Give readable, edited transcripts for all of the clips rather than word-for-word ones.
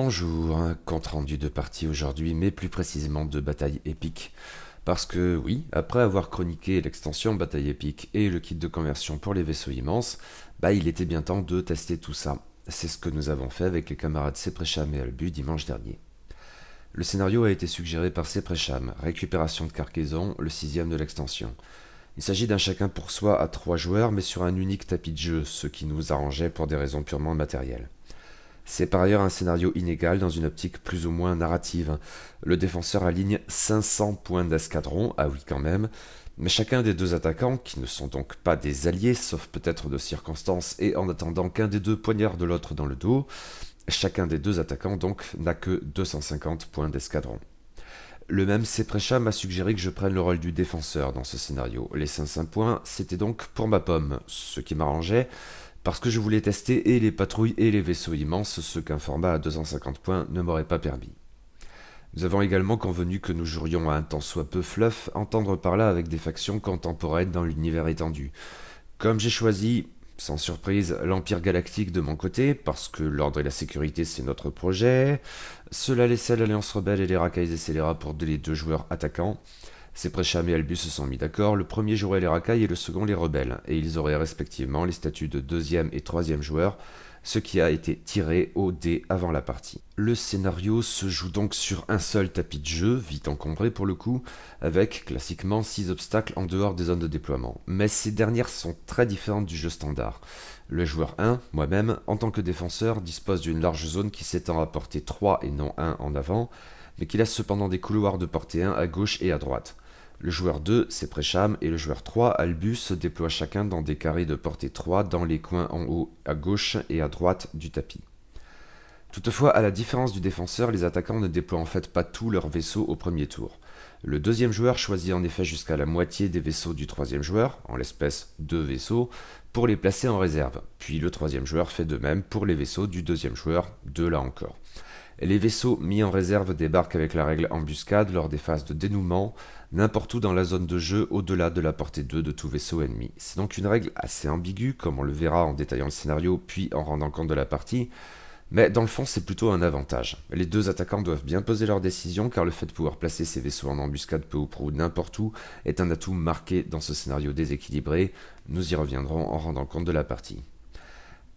Bonjour, un compte rendu de partie aujourd'hui, mais plus précisément de bataille épique. Parce que oui, après avoir chroniqué l'extension bataille épique et le kit de conversion pour les vaisseaux immenses, il était bien temps de tester tout ça. C'est ce que nous avons fait avec les camarades Seprecham et Albu dimanche dernier. Le scénario a été suggéré par Seprecham, récupération de cargaison, le sixième de l'extension. Il s'agit d'un chacun pour soi à 3 joueurs, mais sur un unique tapis de jeu, ce qui nous arrangeait pour des raisons purement matérielles. C'est par ailleurs un scénario inégal dans une optique plus ou moins narrative. Le défenseur aligne 500 points d'escadron, ah oui quand même, mais chacun des deux attaquants, qui ne sont donc pas des alliés, sauf peut-être de circonstance, et en attendant qu'un des deux poignarde l'autre dans le dos, chacun des deux attaquants donc n'a que 250 points d'escadron. Le même Seprecham m'a suggéré que je prenne le rôle du défenseur dans ce scénario. Les 500 points, c'était donc pour ma pomme, ce qui m'arrangeait, parce que je voulais tester et les patrouilles et les vaisseaux immenses, ce qu'un format à 250 points ne m'aurait pas permis. Nous avons également convenu que nous jouerions à un tant soit peu fluff, entendre par là avec des factions contemporaines dans l'univers étendu. Comme j'ai choisi, sans surprise, l'Empire Galactique de mon côté, parce que l'ordre et la sécurité c'est notre projet, cela laissait l'Alliance Rebelle et les Racailles et Scélérats pour les deux joueurs attaquants. Seprecham et Albus se sont mis d'accord, le premier jouerait les racailles et le second les rebelles, et ils auraient respectivement les statuts de deuxième et troisième joueur, ce qui a été tiré au dé avant la partie. Le scénario se joue donc sur un seul tapis de jeu, vite encombré pour le coup, avec classiquement 6 obstacles en dehors des zones de déploiement. Mais ces dernières sont très différentes du jeu standard. Le joueur 1, moi-même, en tant que défenseur, dispose d'une large zone qui s'étend à portée 3 et non 1 en avant, mais qui laisse cependant des couloirs de portée 1 à gauche et à droite. Le joueur 2, Seprecham, et le joueur 3, Albus, se déploient chacun dans des carrés de portée 3 dans les coins en haut à gauche et à droite du tapis. Toutefois, à la différence du défenseur, les attaquants ne déploient en fait pas tous leurs vaisseaux au premier tour. Le deuxième joueur choisit en effet jusqu'à la moitié des vaisseaux du troisième joueur, en l'espèce 2 vaisseaux, pour les placer en réserve. Puis le troisième joueur fait de même pour les vaisseaux du deuxième joueur, 2 là encore. Les vaisseaux mis en réserve débarquent avec la règle embuscade lors des phases de dénouement, n'importe où dans la zone de jeu au-delà de la portée 2 de tout vaisseau ennemi. C'est donc une règle assez ambiguë, comme on le verra en détaillant le scénario puis en rendant compte de la partie, mais dans le fond c'est plutôt un avantage. Les deux attaquants doivent bien peser leurs décisions car le fait de pouvoir placer ces vaisseaux en embuscade peu ou prou n'importe où est un atout marqué dans ce scénario déséquilibré, nous y reviendrons en rendant compte de la partie.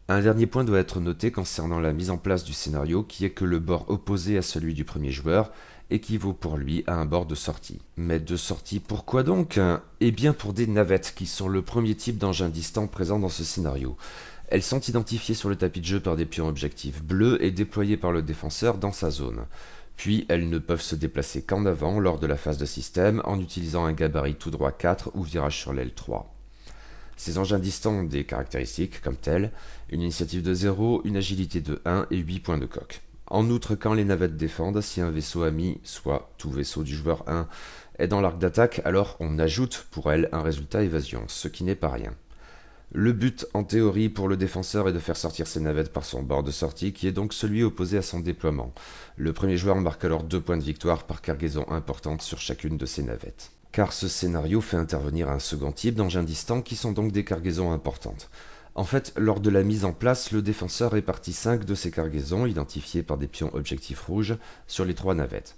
Un dernier point doit être noté concernant la mise en place du scénario, qui est que le bord opposé à celui du premier joueur équivaut pour lui à un bord de sortie. Mais de sortie pourquoi donc? Eh bien pour des navettes, qui sont le premier type d'engin distant présent dans ce scénario. Elles sont identifiées sur le tapis de jeu par des pions objectifs bleus et déployées par le défenseur dans sa zone. Puis elles ne peuvent se déplacer qu'en avant lors de la phase de système en utilisant un gabarit tout droit 4 ou virage sur l'aile 3. Ces engins distants ont des caractéristiques comme telles, une initiative de 0, une agilité de 1 et 8 points de coque. En outre, quand les navettes défendent, si un vaisseau ami, soit tout vaisseau du joueur 1, est dans l'arc d'attaque, alors on ajoute pour elle un résultat évasion, ce qui n'est pas rien. Le but, en théorie, pour le défenseur est de faire sortir ses navettes par son bord de sortie, qui est donc celui opposé à son déploiement. Le premier joueur marque alors 2 points de victoire par cargaison importante sur chacune de ses navettes. Car ce scénario fait intervenir un second type d'engins distants qui sont donc des cargaisons importantes. En fait, lors de la mise en place, le défenseur répartit 5 de ces cargaisons, identifiées par des pions objectifs rouges, sur les 3 navettes.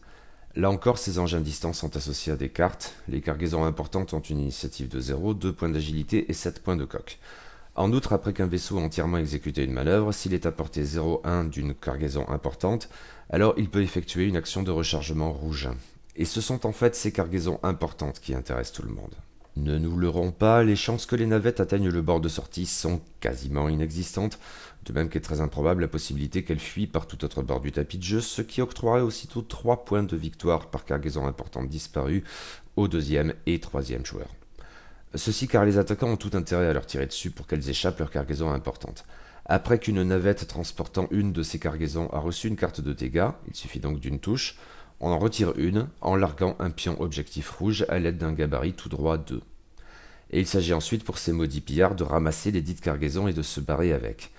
Là encore, ces engins distants sont associés à des cartes. Les cargaisons importantes ont une initiative de 0, 2 points d'agilité et 7 points de coque. En outre, après qu'un vaisseau a entièrement exécuté une manœuvre, s'il est à portée 0,1 d'une cargaison importante, alors il peut effectuer une action de rechargement rouge. Et ce sont en fait ces cargaisons importantes qui intéressent tout le monde. Ne nous leurrons pas, les chances que les navettes atteignent le bord de sortie sont quasiment inexistantes, de même qu'est très improbable la possibilité qu'elles fuient par tout autre bord du tapis de jeu, ce qui octroierait aussitôt 3 points de victoire par cargaison importante disparue au deuxième et troisième joueur. Ceci car les attaquants ont tout intérêt à leur tirer dessus pour qu'elles échappent leur cargaison importante. Après qu'une navette transportant une de ces cargaisons a reçu une carte de dégâts, il suffit donc d'une touche, on en retire une en larguant un pion objectif rouge à l'aide d'un gabarit tout droit 2. Et il s'agit ensuite pour ces maudits pillards de ramasser les dites cargaisons et de se barrer avec.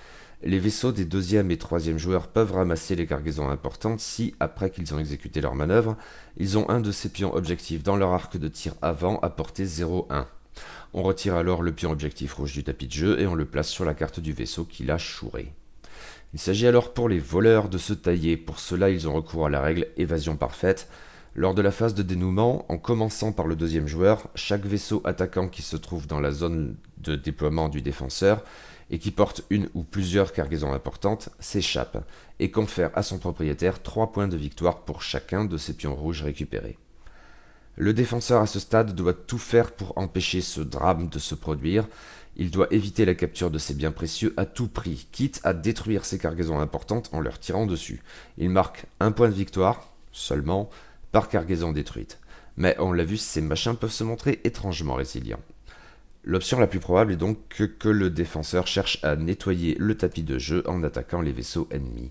Les vaisseaux des deuxième et troisième joueurs peuvent ramasser les cargaisons importantes si, après qu'ils ont exécuté leur manœuvre, ils ont un de ces pions objectifs dans leur arc de tir avant à portée 0,1. On retire alors le pion objectif rouge du tapis de jeu et on le place sur la carte du vaisseau qui l'a chouré. Il s'agit alors pour les voleurs de se tailler. Pour cela, ils ont recours à la règle évasion parfaite. Lors de la phase de dénouement, en commençant par le deuxième joueur, chaque vaisseau attaquant qui se trouve dans la zone de déploiement du défenseur et qui porte une ou plusieurs cargaisons importantes s'échappe et confère à son propriétaire 3 points de victoire pour chacun de ses pions rouges récupérés. Le défenseur à ce stade doit tout faire pour empêcher ce drame de se produire. Il doit éviter la capture de ses biens précieux à tout prix, quitte à détruire ses cargaisons importantes en leur tirant dessus. Il marque 1 point de victoire, seulement, par cargaison détruite. Mais on l'a vu, ces machins peuvent se montrer étrangement résilients. L'option la plus probable est donc que le défenseur cherche à nettoyer le tapis de jeu en attaquant les vaisseaux ennemis.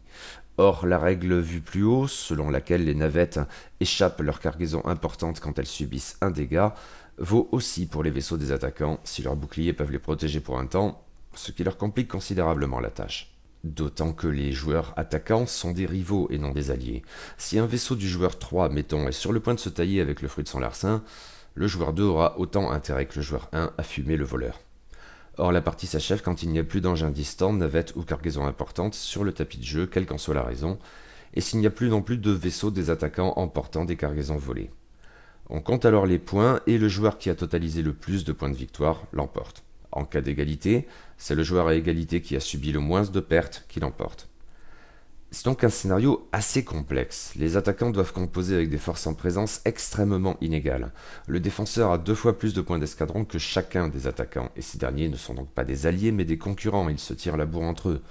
Or, la règle vue plus haut, selon laquelle les navettes échappent leur cargaison importante quand elles subissent un dégât, vaut aussi pour les vaisseaux des attaquants si leurs boucliers peuvent les protéger pour un temps, ce qui leur complique considérablement la tâche. D'autant que les joueurs attaquants sont des rivaux et non des alliés. Si un vaisseau du joueur 3, mettons, est sur le point de se tailler avec le fruit de son larcin, le joueur 2 aura autant intérêt que le joueur 1 à fumer le voleur. Or, la partie s'achève quand il n'y a plus d'engins distants, navettes ou cargaisons importantes sur le tapis de jeu, quelle qu'en soit la raison, et s'il n'y a plus non plus de vaisseaux des attaquants emportant des cargaisons volées. On compte alors les points et le joueur qui a totalisé le plus de points de victoire l'emporte. En cas d'égalité, c'est le joueur à égalité qui a subi le moins de pertes qui l'emporte. C'est donc un scénario assez complexe. Les attaquants doivent composer avec des forces en présence extrêmement inégales. Le défenseur a 2 fois plus de points d'escadron que chacun des attaquants, et ces derniers ne sont donc pas des alliés mais des concurrents, ils se tirent la bourre entre eux.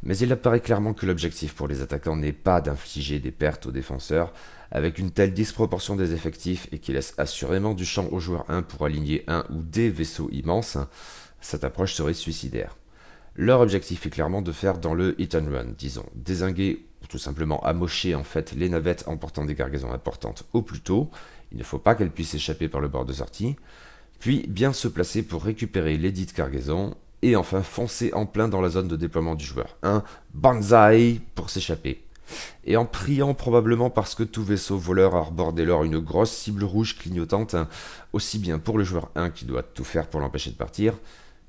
Mais il apparaît clairement que l'objectif pour les attaquants n'est pas d'infliger des pertes aux défenseurs, avec une telle disproportion des effectifs et qui laisse assurément du champ au joueur 1 pour aligner un ou des vaisseaux immenses, cette approche serait suicidaire. Leur objectif est clairement de faire dans le hit and run, disons, dézinguer ou tout simplement amocher en fait les navettes emportant des cargaisons importantes au plus tôt, il ne faut pas qu'elles puissent échapper par le bord de sortie, puis bien se placer pour récupérer les dites cargaisons, et enfin foncer en plein dans la zone de déploiement du joueur 1, banzai, pour s'échapper. Et en priant probablement parce que tout vaisseau voleur arbore dès lors une grosse cible rouge clignotante, aussi bien pour le joueur 1 qui doit tout faire pour l'empêcher de partir,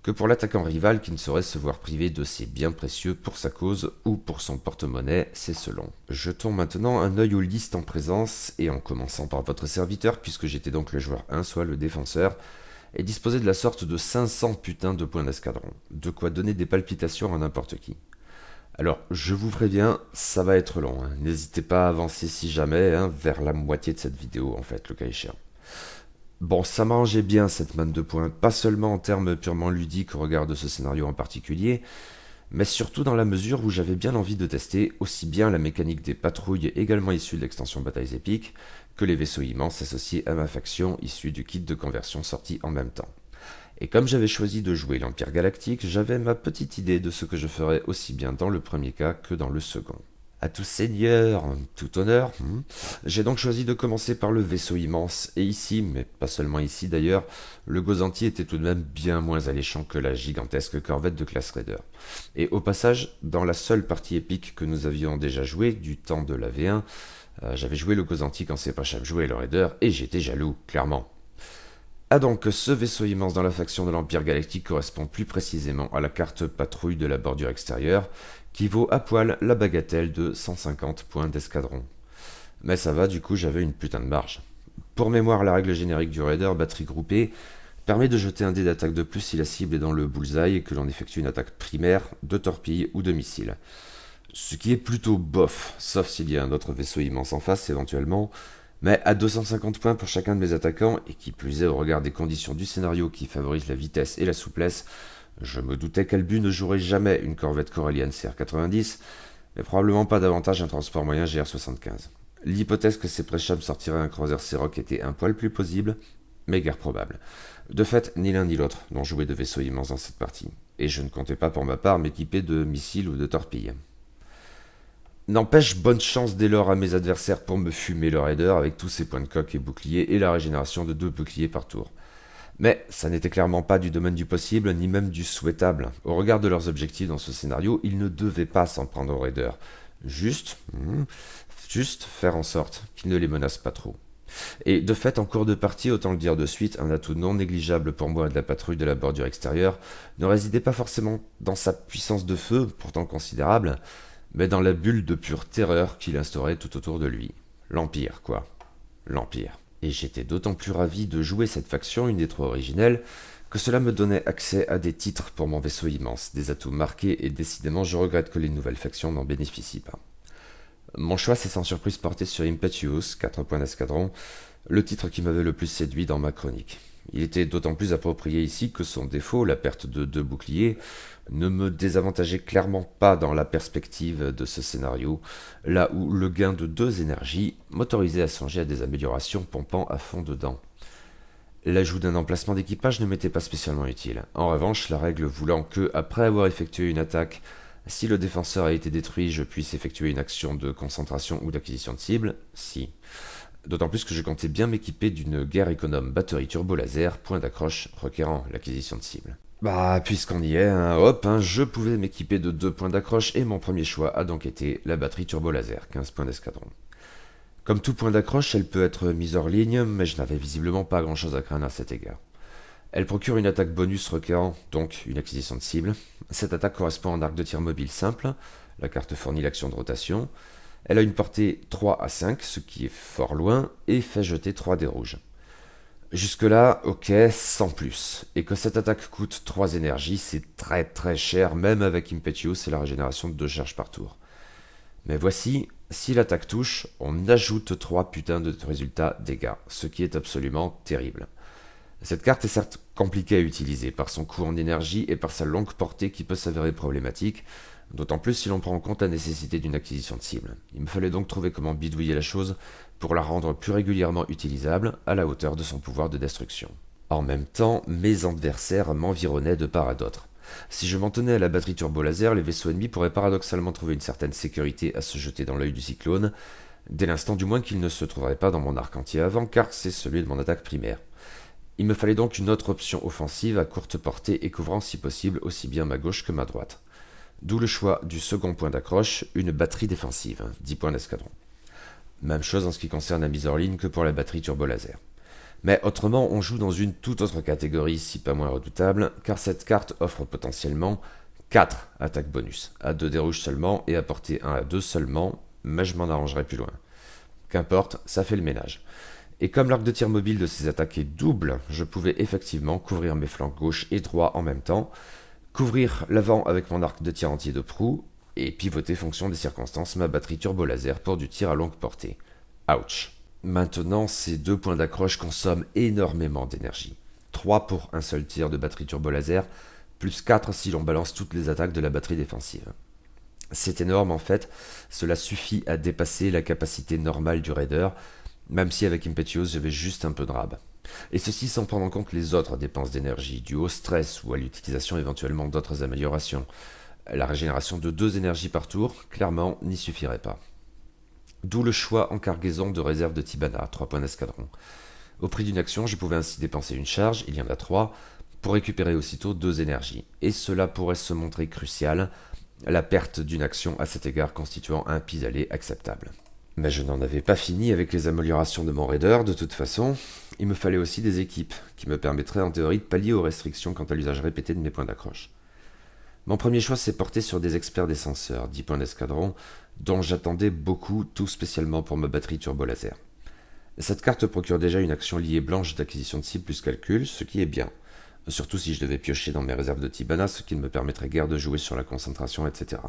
que pour l'attaquant rival qui ne saurait se voir privé de ses biens précieux pour sa cause ou pour son porte-monnaie, c'est selon. Jetons maintenant un œil aux listes en présence, et en commençant par votre serviteur, puisque j'étais donc le joueur 1, soit le défenseur, et disposait de la sorte de 500 putains de points d'escadron, de quoi donner des palpitations à n'importe qui. Alors, je vous préviens, ça va être long, n'hésitez pas à avancer si jamais, vers la moitié de cette vidéo en fait, le cas échéant. Bon, ça m'arrangeait bien cette manne de points, pas seulement en termes purement ludiques au regard de ce scénario en particulier, mais surtout dans la mesure où j'avais bien envie de tester aussi bien la mécanique des patrouilles également issues de l'extension Batailles épiques, que les vaisseaux immenses associés à ma faction issus du kit de conversion sorti en même temps. Et comme j'avais choisi de jouer l'Empire Galactique, j'avais ma petite idée de ce que je ferais aussi bien dans le premier cas que dans le second. À tout seigneur, tout honneur, j'ai donc choisi de commencer par le vaisseau immense, et ici, mais pas seulement ici d'ailleurs, le Gozanti était tout de même bien moins alléchant que la gigantesque corvette de classe Raider. Et au passage, dans la seule partie épique que nous avions déjà jouée, du temps de la V1, j'avais joué le Gozanti quand Sepacham jouait le Raider, et j'étais jaloux, clairement. Ah donc, ce vaisseau immense dans la faction de l'Empire Galactique correspond plus précisément à la carte patrouille de la bordure extérieure, qui vaut à poil la bagatelle de 150 points d'escadron. Mais ça va, du coup j'avais une putain de marge. Pour mémoire, la règle générique du Raider, batterie groupée, permet de jeter un dé d'attaque de plus si la cible est dans le bullseye et que l'on effectue une attaque primaire, de torpille ou de missile. Ce qui est plutôt bof, sauf s'il y a un autre vaisseau immense en face éventuellement, mais à 250 points pour chacun de mes attaquants, et qui plus est au regard des conditions du scénario qui favorisent la vitesse et la souplesse, je me doutais qu'Albu ne jouerait jamais une corvette corellienne CR-90, mais probablement pas davantage un transport moyen GR-75. L'hypothèse que ces Presham sortiraient un cruiser Seroc était un poil plus plausible, mais guère probable. De fait, ni l'un ni l'autre n'ont joué de vaisseaux immenses dans cette partie, et je ne comptais pas pour ma part m'équiper de missiles ou de torpilles. N'empêche, bonne chance dès lors à mes adversaires pour me fumer le Raider avec tous ses points de coque et boucliers et la régénération de 2 boucliers par tour. Mais ça n'était clairement pas du domaine du possible, ni même du souhaitable. Au regard de leurs objectifs dans ce scénario, ils ne devaient pas s'en prendre au Raider. Juste faire en sorte qu'ils ne les menacent pas trop. Et de fait, en cours de partie, autant le dire de suite, un atout non négligeable pour moi de la patrouille de la bordure extérieure ne résidait pas forcément dans sa puissance de feu, pourtant considérable, mais dans la bulle de pure terreur qu'il instaurait tout autour de lui. L'Empire, quoi. L'Empire. Et j'étais d'autant plus ravi de jouer cette faction, une des trois originelles, que cela me donnait accès à des titres pour mon vaisseau immense, des atouts marqués, et décidément je regrette que les nouvelles factions n'en bénéficient pas. Mon choix s'est sans surprise porté sur Impetuous, 4 points d'escadron, le titre qui m'avait le plus séduit dans ma chronique. Il était d'autant plus approprié ici que son défaut, la perte de 2 boucliers, ne me désavantageait clairement pas dans la perspective de ce scénario, là où le gain de 2 énergies m'autorisait à songer à des améliorations pompant à fond dedans. L'ajout d'un emplacement d'équipage ne m'était pas spécialement utile. En revanche, la règle voulant que, après avoir effectué une attaque, si le défenseur a été détruit, je puisse effectuer une action de concentration ou d'acquisition de cible, si. D'autant plus que je comptais bien m'équiper d'une guerre économe batterie turbo-laser, point d'accroche requérant l'acquisition de cible. Bah, puisqu'on y est, je pouvais m'équiper de 2 points d'accroche et mon premier choix a donc été la batterie turbo-laser, 15 points d'escadron. Comme tout point d'accroche, elle peut être mise hors ligne, mais je n'avais visiblement pas grand chose à craindre à cet égard. Elle procure une attaque bonus requérant donc une acquisition de cible. Cette attaque correspond à un arc de tir mobile simple, la carte fournit l'action de rotation. Elle a une portée 3 à 5, ce qui est fort loin, et fait jeter 3 dés rouges. Jusque-là, ok, sans plus. Et que cette attaque coûte 3 énergies, c'est très très cher, même avec Impetuous et la régénération de 2 charges par tour. Mais voici, si l'attaque touche, on ajoute 3 putains de résultats dégâts, ce qui est absolument terrible. Cette carte est certes compliquée à utiliser par son coût en énergie et par sa longue portée qui peut s'avérer problématique, d'autant plus si l'on prend en compte la nécessité d'une acquisition de cible. Il me fallait donc trouver comment bidouiller la chose pour la rendre plus régulièrement utilisable à la hauteur de son pouvoir de destruction. En même temps, mes adversaires m'environnaient de part à d'autre. Si je m'en tenais à la batterie turbo-laser, les vaisseaux ennemis pourraient paradoxalement trouver une certaine sécurité à se jeter dans l'œil du cyclone, dès l'instant du moins qu'ils ne se trouveraient pas dans mon arc entier avant, car c'est celui de mon attaque primaire. Il me fallait donc une autre option offensive à courte portée et couvrant si possible aussi bien ma gauche que ma droite. D'où le choix du second point d'accroche, une batterie défensive, 10 points d'escadron. Même chose en ce qui concerne la mise hors ligne que pour la batterie turbo-laser. Mais autrement, on joue dans une toute autre catégorie, si pas moins redoutable, car cette carte offre potentiellement 4 attaques bonus, à 2 dés rouges seulement et à portée 1 à 2 seulement, mais je m'en arrangerai plus loin. Qu'importe, ça fait le ménage. Et comme l'arc de tir mobile de ces attaques est double, je pouvais effectivement couvrir mes flancs gauche et droit en même temps, couvrir l'avant avec mon arc de tir entier de proue, et pivoter fonction des circonstances ma batterie turbo-laser pour du tir à longue portée. Ouch. Maintenant, ces 2 points d'accroche consomment énormément d'énergie. 3 pour un seul tir de batterie turbo-laser, plus 4 si l'on balance toutes les attaques de la batterie défensive. C'est énorme en fait, cela suffit à dépasser la capacité normale du raider, même si avec Impetuous j'avais juste un peu de rab. Et ceci sans prendre en compte les autres dépenses d'énergie, dues au stress ou à l'utilisation éventuellement d'autres améliorations. La régénération de 2 énergies par tour, clairement, n'y suffirait pas. D'où le choix en cargaison de réserve de Tibana, 3 points d'escadron. Au prix d'une action, je pouvais ainsi dépenser une charge, il y en a 3, pour récupérer aussitôt 2 énergies. Et cela pourrait se montrer crucial, la perte d'une action à cet égard constituant un pis-aller acceptable. Mais je n'en avais pas fini avec les améliorations de mon raider, de toute façon. Il me fallait aussi des équipes, qui me permettraient en théorie de pallier aux restrictions quant à l'usage répété de mes points d'accroche. Mon premier choix s'est porté sur des experts descenseurs, 10 points d'escadron, dont j'attendais beaucoup, tout spécialement pour ma batterie turbo-laser. Cette carte procure déjà une action liée blanche d'acquisition de cible plus calcul, ce qui est bien. Surtout si je devais piocher dans mes réserves de Tibana, ce qui ne me permettrait guère de jouer sur la concentration, etc.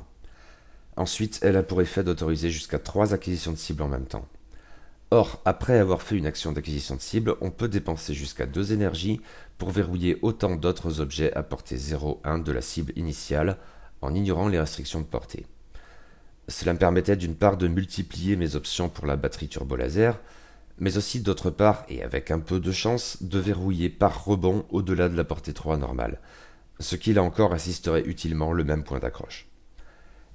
Ensuite, elle a pour effet d'autoriser jusqu'à 3 acquisitions de cible en même temps. Or, après avoir fait une action d'acquisition de cible, on peut dépenser jusqu'à 2 énergies pour verrouiller autant d'autres objets à portée 0,1 de la cible initiale, en ignorant les restrictions de portée. Cela me permettait d'une part de multiplier mes options pour la batterie turbo-laser, mais aussi d'autre part, et avec un peu de chance, de verrouiller par rebond au-delà de la portée 3 normale, ce qui là encore assisterait utilement le même point d'accroche.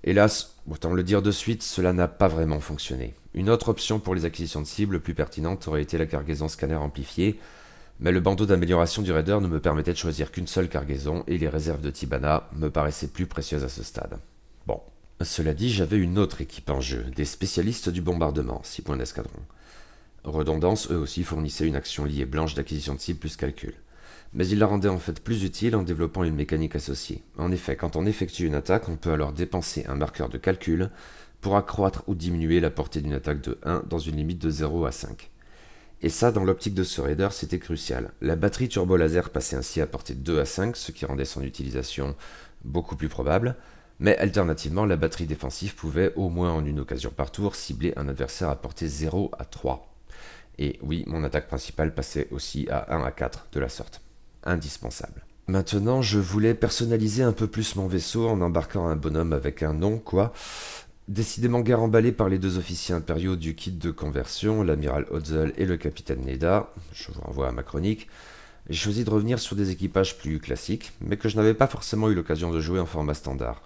Hélas, autant le dire de suite, cela n'a pas vraiment fonctionné. Une autre option pour les acquisitions de cibles plus pertinente aurait été la cargaison scanner amplifiée, mais le bandeau d'amélioration du raider ne me permettait de choisir qu'une seule cargaison et les réserves de Tibana me paraissaient plus précieuses à ce stade. Bon. Cela dit, j'avais une autre équipe en jeu, des spécialistes du bombardement, 6 points d'escadron. Redondance, eux aussi, fournissaient une action liée blanche d'acquisition de cible plus calcul. Mais ils la rendaient en fait plus utile en développant une mécanique associée. En effet, quand on effectue une attaque, on peut alors dépenser un marqueur de calcul pour accroître ou diminuer la portée d'une attaque de 1 dans une limite de 0 à 5. Et ça, dans l'optique de ce raider, c'était crucial. La batterie turbo-laser passait ainsi à portée de 2 à 5, ce qui rendait son utilisation beaucoup plus probable, mais alternativement, la batterie défensive pouvait, au moins en une occasion par tour, cibler un adversaire à portée 0 à 3. Et oui, mon attaque principale passait aussi à 1 à 4 de la sorte. Indispensable. Maintenant, je voulais personnaliser un peu plus mon vaisseau en embarquant un bonhomme avec un nom, quoi. Décidément guère emballé par les deux officiers impériaux du kit de conversion, l'amiral Hotzel et le capitaine Neda, je vous renvoie à ma chronique, j'ai choisi de revenir sur des équipages plus classiques, mais que je n'avais pas forcément eu l'occasion de jouer en format standard.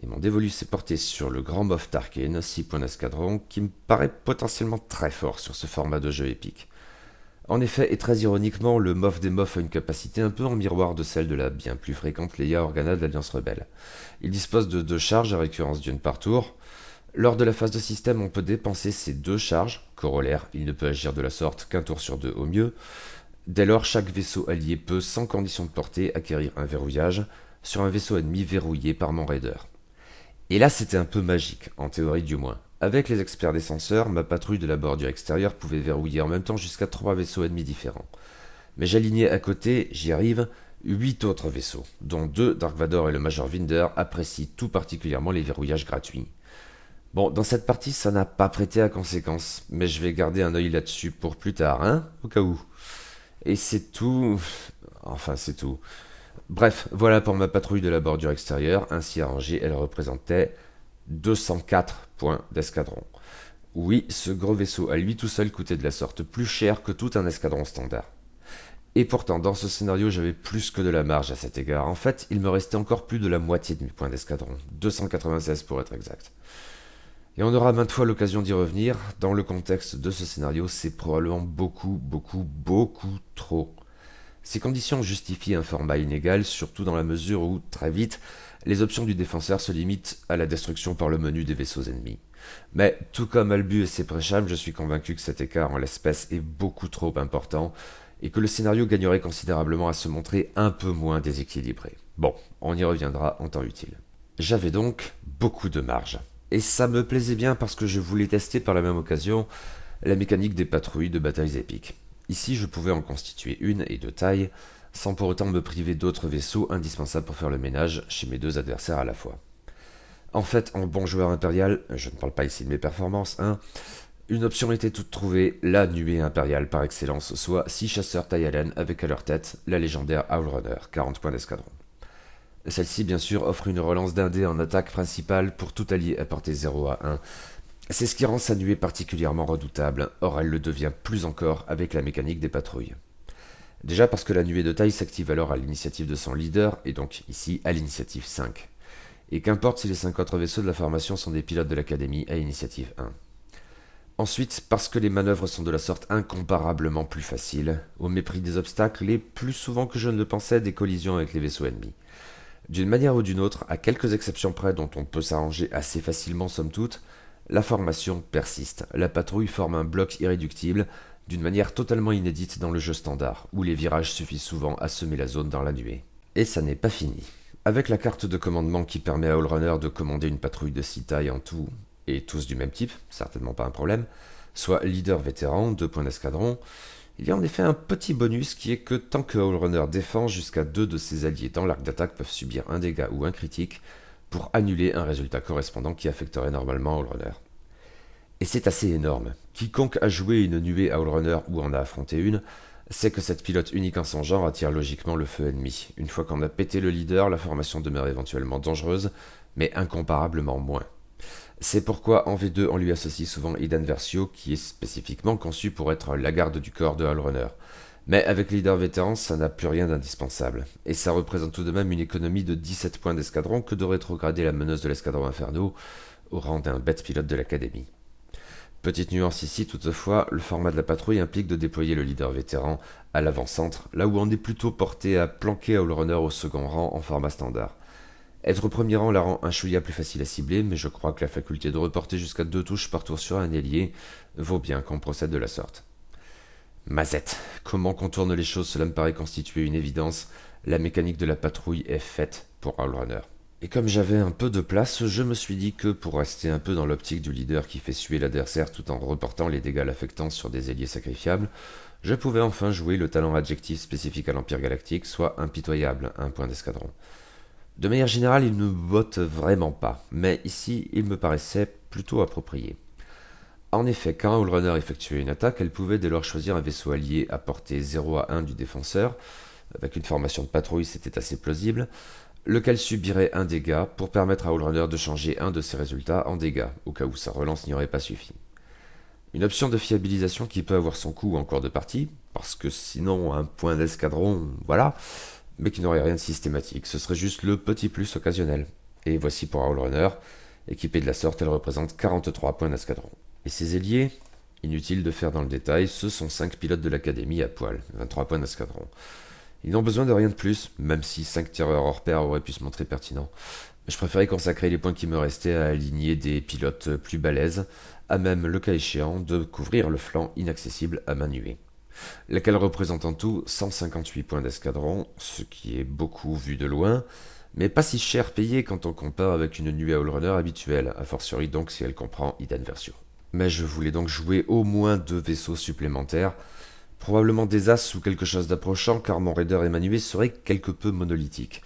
Et mon dévolu s'est porté sur le Grand Moff Tarkin, 6 points d'escadron, qui me paraît potentiellement très fort sur ce format de jeu épique. En effet, et très ironiquement, le Moff des Moffs a une capacité un peu en miroir de celle de la bien plus fréquente Leia Organa de l'Alliance Rebelle. Il dispose de 2 charges à récurrence d'une par tour. Lors de la phase de système, on peut dépenser ces 2 charges. Corollaire, il ne peut agir de la sorte qu'un tour sur 2 au mieux. Dès lors, chaque vaisseau allié peut, sans condition de portée, acquérir un verrouillage sur un vaisseau ennemi verrouillé par mon raider. Et là, c'était un peu magique, en théorie du moins. Avec les experts des senseurs, ma patrouille de la bordure extérieure pouvait verrouiller en même temps jusqu'à 3 vaisseaux ennemis différents. Mais j'alignais à côté, j'y arrive, 8 autres vaisseaux, dont 2, Dark Vador et le Major Vinder, apprécient tout particulièrement les verrouillages gratuits. Bon, dans cette partie, ça n'a pas prêté à conséquence, mais je vais garder un œil là-dessus pour plus tard, hein, au cas où. Et c'est tout... Enfin, c'est tout. Bref, voilà pour ma patrouille de la bordure extérieure, ainsi arrangée, elle représentait 204 points d'escadron. Oui, ce gros vaisseau à lui tout seul coûtait de la sorte plus cher que tout un escadron standard. Et pourtant, dans ce scénario, j'avais plus que de la marge à cet égard. En fait, il me restait encore plus de la moitié de mes points d'escadron, 296 pour être exact. Et on aura maintes fois l'occasion d'y revenir. Dans le contexte de ce scénario, c'est probablement beaucoup trop. Ces conditions justifient un format inégal, surtout dans la mesure où, très vite, les options du défenseur se limitent à la destruction par le menu des vaisseaux ennemis. Mais, tout comme Albu et ses préchams, je suis convaincu que cet écart en l'espèce est beaucoup trop important, et que le scénario gagnerait considérablement à se montrer un peu moins déséquilibré. Bon, on y reviendra en temps utile. J'avais donc beaucoup de marge. Et ça me plaisait bien parce que je voulais tester par la même occasion la mécanique des patrouilles de batailles épiques. Ici, je pouvais en constituer une et de taille, sans pour autant me priver d'autres vaisseaux indispensables pour faire le ménage chez mes 2 adversaires à la fois. En fait, en bon joueur impérial, je ne parle pas ici de mes performances, une option était toute trouvée, la nuée impériale par excellence, soit 6 chasseurs Tyalen avec à leur tête la légendaire Owlrunner, 40 points d'escadron. Celle-ci, bien sûr, offre une relance d'un dé en attaque principale pour tout allié à portée 0 à 1. C'est ce qui rend sa nuée particulièrement redoutable, or elle le devient plus encore avec la mécanique des patrouilles. Déjà parce que la nuée de taille s'active alors à l'initiative de son leader, et donc ici à l'initiative 5. Et qu'importe si les 5 autres vaisseaux de la formation sont des pilotes de l'académie à initiative 1. Ensuite, parce que les manœuvres sont de la sorte incomparablement plus faciles, au mépris des obstacles et plus souvent que je ne le pensais des collisions avec les vaisseaux ennemis. D'une manière ou d'une autre, à quelques exceptions près dont on peut s'arranger assez facilement somme toute, la formation persiste. La patrouille forme un bloc irréductible, d'une manière totalement inédite dans le jeu standard, où les virages suffisent souvent à semer la zone dans la nuée. Et ça n'est pas fini. Avec la carte de commandement qui permet à Allrunner de commander une patrouille de 6 tailles en tout, et tous du même type, certainement pas un problème, soit leader vétéran, 2 points d'escadron, il y a en effet un petit bonus qui est que tant que Allrunner défend, jusqu'à 2 de ses alliés dans l'arc d'attaque peuvent subir un dégât ou un critique pour annuler un résultat correspondant qui affecterait normalement Allrunner. Et c'est assez énorme. Quiconque a joué une nuée Allrunner ou en a affronté une, sait que cette pilote unique en son genre attire logiquement le feu ennemi. Une fois qu'on a pété le leader, la formation demeure éventuellement dangereuse, mais incomparablement moins. C'est pourquoi en V2 on lui associe souvent Eden Versio, qui est spécifiquement conçu pour être la garde du corps de Allrunner. Mais avec leader vétéran, ça n'a plus rien d'indispensable. Et ça représente tout de même une économie de 17 points d'escadron que de rétrograder la meneuse de l'escadron Inferno au rang d'un bête pilote de l'académie. Petite nuance ici toutefois, le format de la patrouille implique de déployer le leader vétéran à l'avant-centre, là où on est plutôt porté à planquer Allrunner au second rang en format standard. Être au premier rang la rend un chouïa plus facile à cibler, mais je crois que la faculté de reporter jusqu'à 2 touches par tour sur un ailier vaut bien qu'on procède de la sorte. Mazette. Comment contourne les choses, cela me paraît constituer une évidence. La mécanique de la patrouille est faite pour Owl Runner. Et comme j'avais un peu de place, je me suis dit que pour rester un peu dans l'optique du leader qui fait suer l'adversaire tout en reportant les dégâts l'affectant sur des ailiers sacrifiables, je pouvais enfin jouer le talent adjectif spécifique à l'Empire Galactique, soit impitoyable, un point d'escadron. De manière générale, il ne botte vraiment pas, mais ici, il me paraissait plutôt approprié. En effet, quand Owl Runner effectuait une attaque, elle pouvait dès lors choisir un vaisseau allié à portée 0 à 1 du défenseur, avec une formation de patrouille c'était assez plausible, lequel subirait un dégât pour permettre à Owl Runner de changer un de ses résultats en dégâts, au cas où sa relance n'y aurait pas suffi. Une option de fiabilisation qui peut avoir son coût en cours de partie, parce que sinon un point d'escadron, voilà, mais qui n'aurait rien de systématique, ce serait juste le petit plus occasionnel. Et voici pour Owl Runner, équipée de la sorte, elle représente 43 points d'escadron. Et ses ailiers, inutile de faire dans le détail, ce sont 5 pilotes de l'académie à poil, 23 points d'escadron. Ils n'ont besoin de rien de plus, même si 5 tireurs hors pair auraient pu se montrer pertinents. Je préférais consacrer les points qui me restaient à aligner des pilotes plus balèzes, à même, le cas échéant, de couvrir le flanc inaccessible à main nue. Laquelle représente en tout 158 points d'escadron, ce qui est beaucoup vu de loin, mais pas si cher payé quand on compare avec une nuée Owl Runner habituelle, a fortiori donc si elle comprend Iden Versio. Mais je voulais donc jouer au moins 2 vaisseaux supplémentaires, probablement des As ou quelque chose d'approchant, car mon raider émanué serait quelque peu monolithique.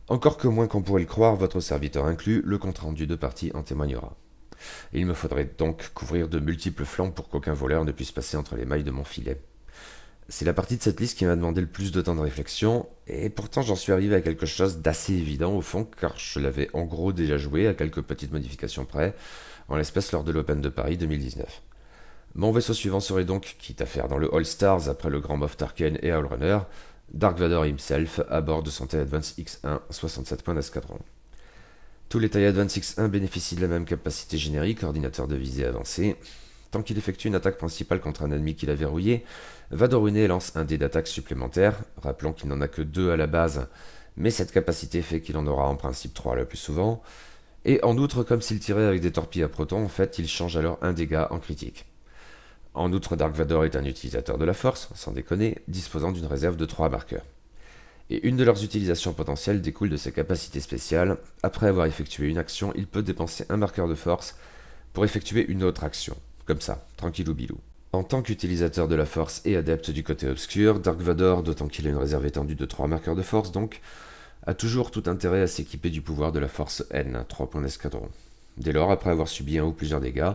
Encore que moins qu'on pourrait le croire, votre serviteur inclus, le compte-rendu de partie en témoignera. Il me faudrait donc couvrir de multiples flancs pour qu'aucun voleur ne puisse passer entre les mailles de mon filet. C'est la partie de cette liste qui m'a demandé le plus de temps de réflexion, et pourtant j'en suis arrivé à quelque chose d'assez évident au fond, car je l'avais en gros déjà joué à quelques petites modifications près, en l'espèce lors de l'Open de Paris 2019. Mon vaisseau suivant serait donc, quitte à faire dans le All Stars après le Grand Moff Tarkin et Owl Runner, Dark Vador himself à bord de son TIE Advance X1, 67 points d'escadron. Tous les TIE Advance X1 bénéficient de la même capacité générique, ordinateur de visée avancé. Tant qu'il effectue une attaque principale contre un ennemi qu'il a verrouillé, Vador Uné lance un dé d'attaque supplémentaire, rappelons qu'il n'en a que 2 à la base, mais cette capacité fait qu'il en aura en principe 3 le plus souvent, et en outre, comme s'il tirait avec des torpilles à protons, en fait, il change alors un dégât en critique. En outre, Dark Vador est un utilisateur de la force, sans déconner, disposant d'une réserve de 3 marqueurs. Et une de leurs utilisations potentielles découle de ses capacités spéciales. Après avoir effectué une action, il peut dépenser un marqueur de force pour effectuer une autre action. Comme ça, tranquillou bilou. En tant qu'utilisateur de la force et adepte du côté obscur, Dark Vador, d'autant qu'il a une réserve étendue de 3 marqueurs de force donc, a toujours tout intérêt à s'équiper du pouvoir de la force N, 3 points d'escadron. Dès lors, après avoir subi un ou plusieurs dégâts,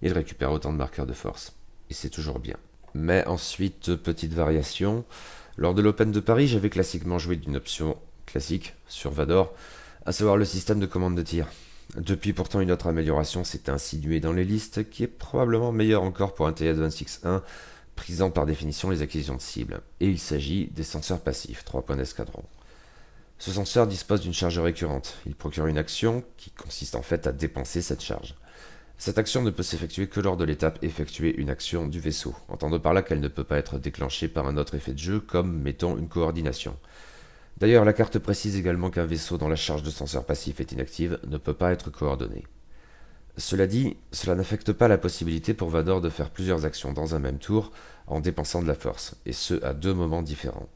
il récupère autant de marqueurs de force. Et c'est toujours bien. Mais ensuite, petite variation. Lors de l'Open de Paris, j'avais classiquement joué d'une option classique sur Vador, à savoir le système de commande de tir. Depuis pourtant une autre amélioration s'est insinuée dans les listes, qui est probablement meilleure encore pour un TIE Advance X1, prisant par définition les acquisitions de cibles. Et il s'agit des senseurs passifs, 3 points d'escadron. Ce senseur dispose d'une charge récurrente. Il procure une action qui consiste en fait à dépenser cette charge. Cette action ne peut s'effectuer que lors de l'étape effectuer une action du vaisseau, entendant par là qu'elle ne peut pas être déclenchée par un autre effet de jeu comme, mettons, une coordination. D'ailleurs, la carte précise également qu'un vaisseau dont la charge de senseur passif est inactive ne peut pas être coordonné. Cela dit, cela n'affecte pas la possibilité pour Vador de faire plusieurs actions dans un même tour en dépensant de la force, et ce à 2 moments différents.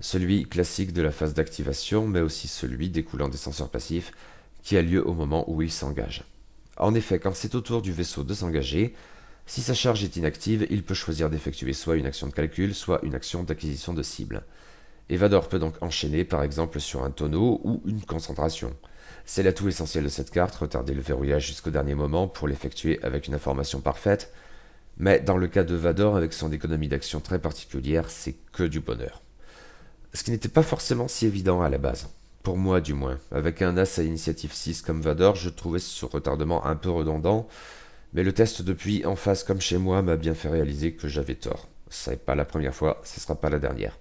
Celui classique de la phase d'activation, mais aussi celui découlant des senseurs passifs, qui a lieu au moment où il s'engage. En effet, quand c'est au tour du vaisseau de s'engager, si sa charge est inactive, il peut choisir d'effectuer soit une action de calcul, soit une action d'acquisition de cible. Et Vador peut donc enchaîner par exemple sur un tonneau ou une concentration. C'est l'atout essentiel de cette carte, retarder le verrouillage jusqu'au dernier moment pour l'effectuer avec une information parfaite, mais dans le cas de Vador, avec son économie d'action très particulière, c'est que du bonheur. Ce qui n'était pas forcément si évident à la base. Pour moi du moins. Avec un As à initiative 6 comme Vador, je trouvais ce retardement un peu redondant, mais le test depuis en face comme chez moi m'a bien fait réaliser que j'avais tort. Ce n'est pas la première fois, ce sera pas la dernière.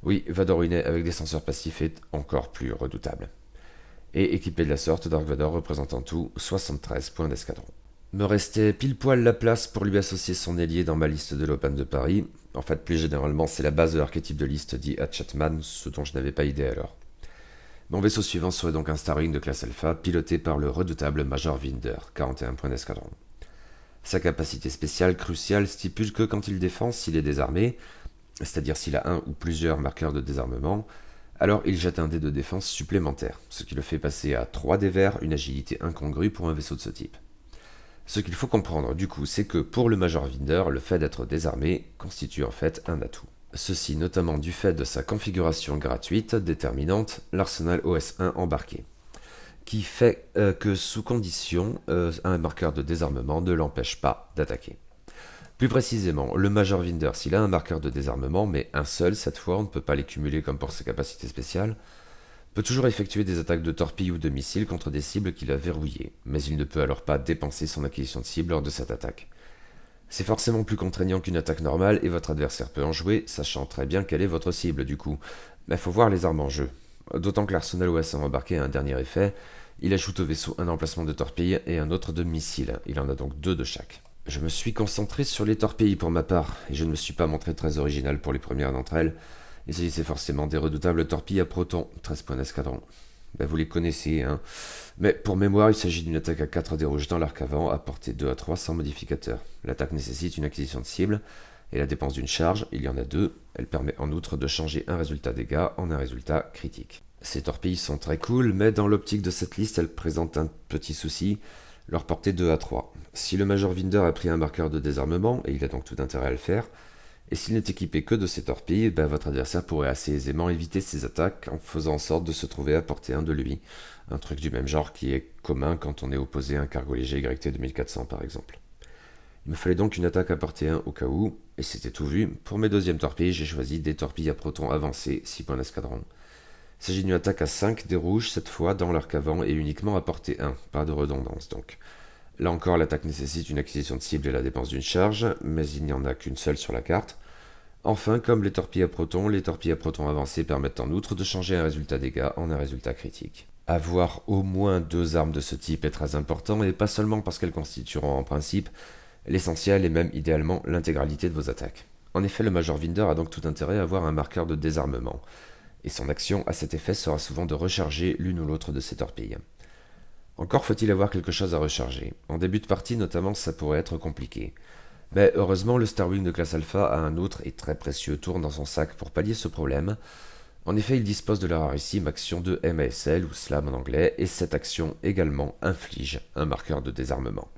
Oui, Vador Uné avec des senseurs passifs est encore plus redoutable. Et équipé de la sorte, Dark Vador représente en tout 73 points d'escadron. Me restait pile poil la place pour lui associer son ailier dans ma liste de l'Open de Paris. En fait, plus généralement, c'est la base de l'archétype de liste dit Hatchetman, ce dont je n'avais pas idée alors. Mon vaisseau suivant serait donc un Starwing de classe Alpha, piloté par le redoutable Major Winder, 41 points d'escadron. Sa capacité spéciale cruciale stipule que quand il défend, s'il est désarmé, c'est-à-dire s'il a un ou plusieurs marqueurs de désarmement, alors il jette un dé de défense supplémentaire, ce qui le fait passer à 3 dés verts, une agilité incongrue pour un vaisseau de ce type. Ce qu'il faut comprendre du coup, c'est que pour le Major Winder, le fait d'être désarmé constitue en fait un atout. Ceci notamment du fait de sa configuration gratuite déterminante, l'arsenal OS1 embarqué, qui fait que sous condition, un marqueur de désarmement ne l'empêche pas d'attaquer. Plus précisément, le Major Winder, s'il a un marqueur de désarmement, mais un seul cette fois, on ne peut pas les cumuler comme pour ses capacités spéciales, peut toujours effectuer des attaques de torpilles ou de missiles contre des cibles qu'il a verrouillées, mais il ne peut alors pas dépenser son acquisition de cible lors de cette attaque. C'est forcément plus contraignant qu'une attaque normale et votre adversaire peut en jouer, sachant très bien quelle est votre cible du coup. Mais faut voir les armes en jeu. D'autant que l'arsenal OS embarqué a un dernier effet, il ajoute au vaisseau un emplacement de torpilles et un autre de missiles, il en a donc 2 de chaque. Je me suis concentré sur les torpilles pour ma part, et je ne me suis pas montré très original pour les premières d'entre elles. Il s'agissait forcément des redoutables torpilles à protons, 13 points d'escadron. Vous les connaissez, hein. Mais pour mémoire, il s'agit d'une attaque à 4 dés rouges dans l'arc avant, à portée 2 à 3 sans modificateur. L'attaque nécessite une acquisition de cible, et la dépense d'une charge, il y en a 2. Elle permet en outre de changer un résultat dégâts en un résultat critique. Ces torpilles sont très cool, mais dans l'optique de cette liste, elles présentent un petit souci, leur portée 2 à 3. Si le Major Winder a pris un marqueur de désarmement, et il a donc tout intérêt à le faire, et s'il n'est équipé que de ces torpilles, votre adversaire pourrait assez aisément éviter ses attaques en faisant en sorte de se trouver à portée 1 de lui. Un truc du même genre qui est commun quand on est opposé à un cargo léger YT 2400 par exemple. Il me fallait donc une attaque à portée 1 au cas où, et c'était tout vu. Pour mes deuxièmes torpilles, j'ai choisi des torpilles à protons avancés, 6 points d'escadron. Il s'agit d'une attaque à 5 des rouges cette fois dans l'arc avant et uniquement à portée 1, pas de redondance donc. Là encore, l'attaque nécessite une acquisition de cible et la dépense d'une charge, mais il n'y en a qu'une seule sur la carte. Enfin, comme les torpilles à protons avancées permettent en outre de changer un résultat dégâts en un résultat critique. Avoir au moins 2 armes de ce type est très important, et pas seulement parce qu'elles constitueront en principe l'essentiel et même idéalement l'intégralité de vos attaques. En effet, le Major Winder a donc tout intérêt à avoir un marqueur de désarmement, et son action à cet effet sera souvent de recharger l'une ou l'autre de ses torpilles. Encore faut-il avoir quelque chose à recharger. En début de partie notamment, ça pourrait être compliqué. Mais heureusement, le Starwing de classe Alpha a un autre et très précieux tour dans son sac pour pallier ce problème. En effet, il dispose de la rarissime action de MASL ou SLAM en anglais, et cette action également inflige un marqueur de désarmement.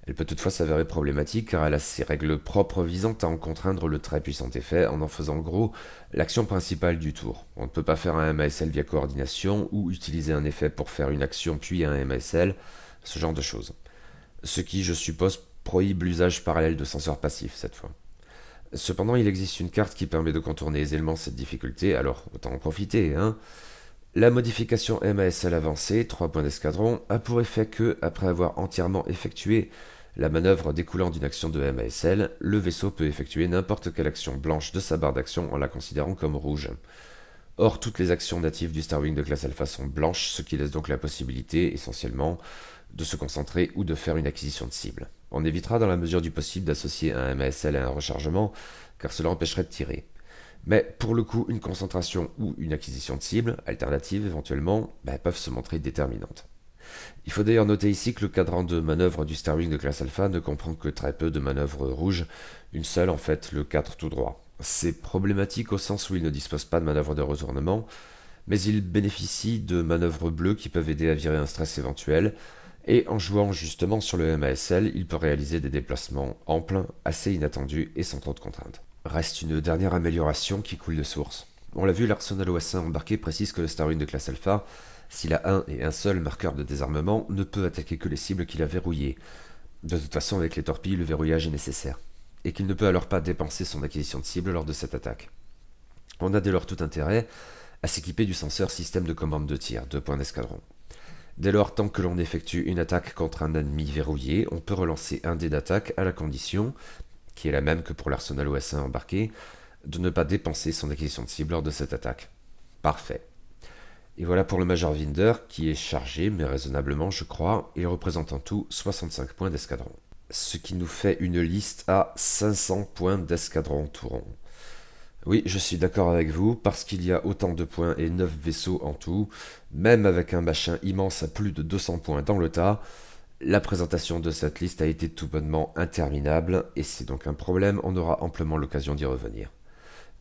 Elle peut toutefois s'avérer problématique car elle a ses règles propres visant à en contraindre le très puissant effet en faisant gros l'action principale du tour. On ne peut pas faire un MASL via coordination ou utiliser un effet pour faire une action puis un MASL, ce genre de choses. Ce qui, je suppose, prohibe l'usage parallèle de senseurs passifs cette fois. Cependant, il existe une carte qui permet de contourner aisément cette difficulté, alors autant en profiter, hein. La modification MASL avancée, 3 points d'escadron, a pour effet que, après avoir entièrement effectué la manœuvre découlant d'une action de MASL, le vaisseau peut effectuer n'importe quelle action blanche de sa barre d'action en la considérant comme rouge. Or, toutes les actions natives du Starwing de classe Alpha sont blanches, ce qui laisse donc la possibilité, essentiellement, de se concentrer ou de faire une acquisition de cible. On évitera dans la mesure du possible d'associer un MASL à un rechargement, car cela empêcherait de tirer. Mais pour le coup, une concentration ou une acquisition de cible, alternative éventuellement, peuvent se montrer déterminantes. Il faut d'ailleurs noter ici que le cadran de manœuvre du Starwing de classe Alpha ne comprend que très peu de manœuvres rouges, une seule en fait, le 4 tout droit. C'est problématique au sens où il ne dispose pas de manœuvre de retournement, mais il bénéficie de manœuvres bleues qui peuvent aider à virer un stress éventuel, et en jouant justement sur le MASL, il peut réaliser des déplacements amples, assez inattendus et sans trop de contraintes. Reste une dernière amélioration qui coule de source. On l'a vu, l'arsenal OS1 embarqué précise que le Starwing de classe Alpha, s'il a un et un seul marqueur de désarmement, ne peut attaquer que les cibles qu'il a verrouillées. De toute façon, avec les torpilles, le verrouillage est nécessaire, et qu'il ne peut alors pas dépenser son acquisition de cible lors de cette attaque. On a dès lors tout intérêt à s'équiper du senseur système de commande de tir, 2 points d'escadron. Dès lors, tant que l'on effectue une attaque contre un ennemi verrouillé, on peut relancer un dé d'attaque à la condition, qui est la même que pour l'arsenal OS1 embarqué, de ne pas dépenser son acquisition de cible lors de cette attaque. Parfait. Et voilà pour le Major Winder, qui est chargé, mais raisonnablement je crois, et représente en tout 65 points d'escadron. Ce qui nous fait une liste à 500 points d'escadron tout rond. Oui, je suis d'accord avec vous, parce qu'il y a autant de points et 9 vaisseaux en tout, même avec un machin immense à plus de 200 points dans le tas, la présentation de cette liste a été tout bonnement interminable, et c'est donc un problème, on aura amplement l'occasion d'y revenir.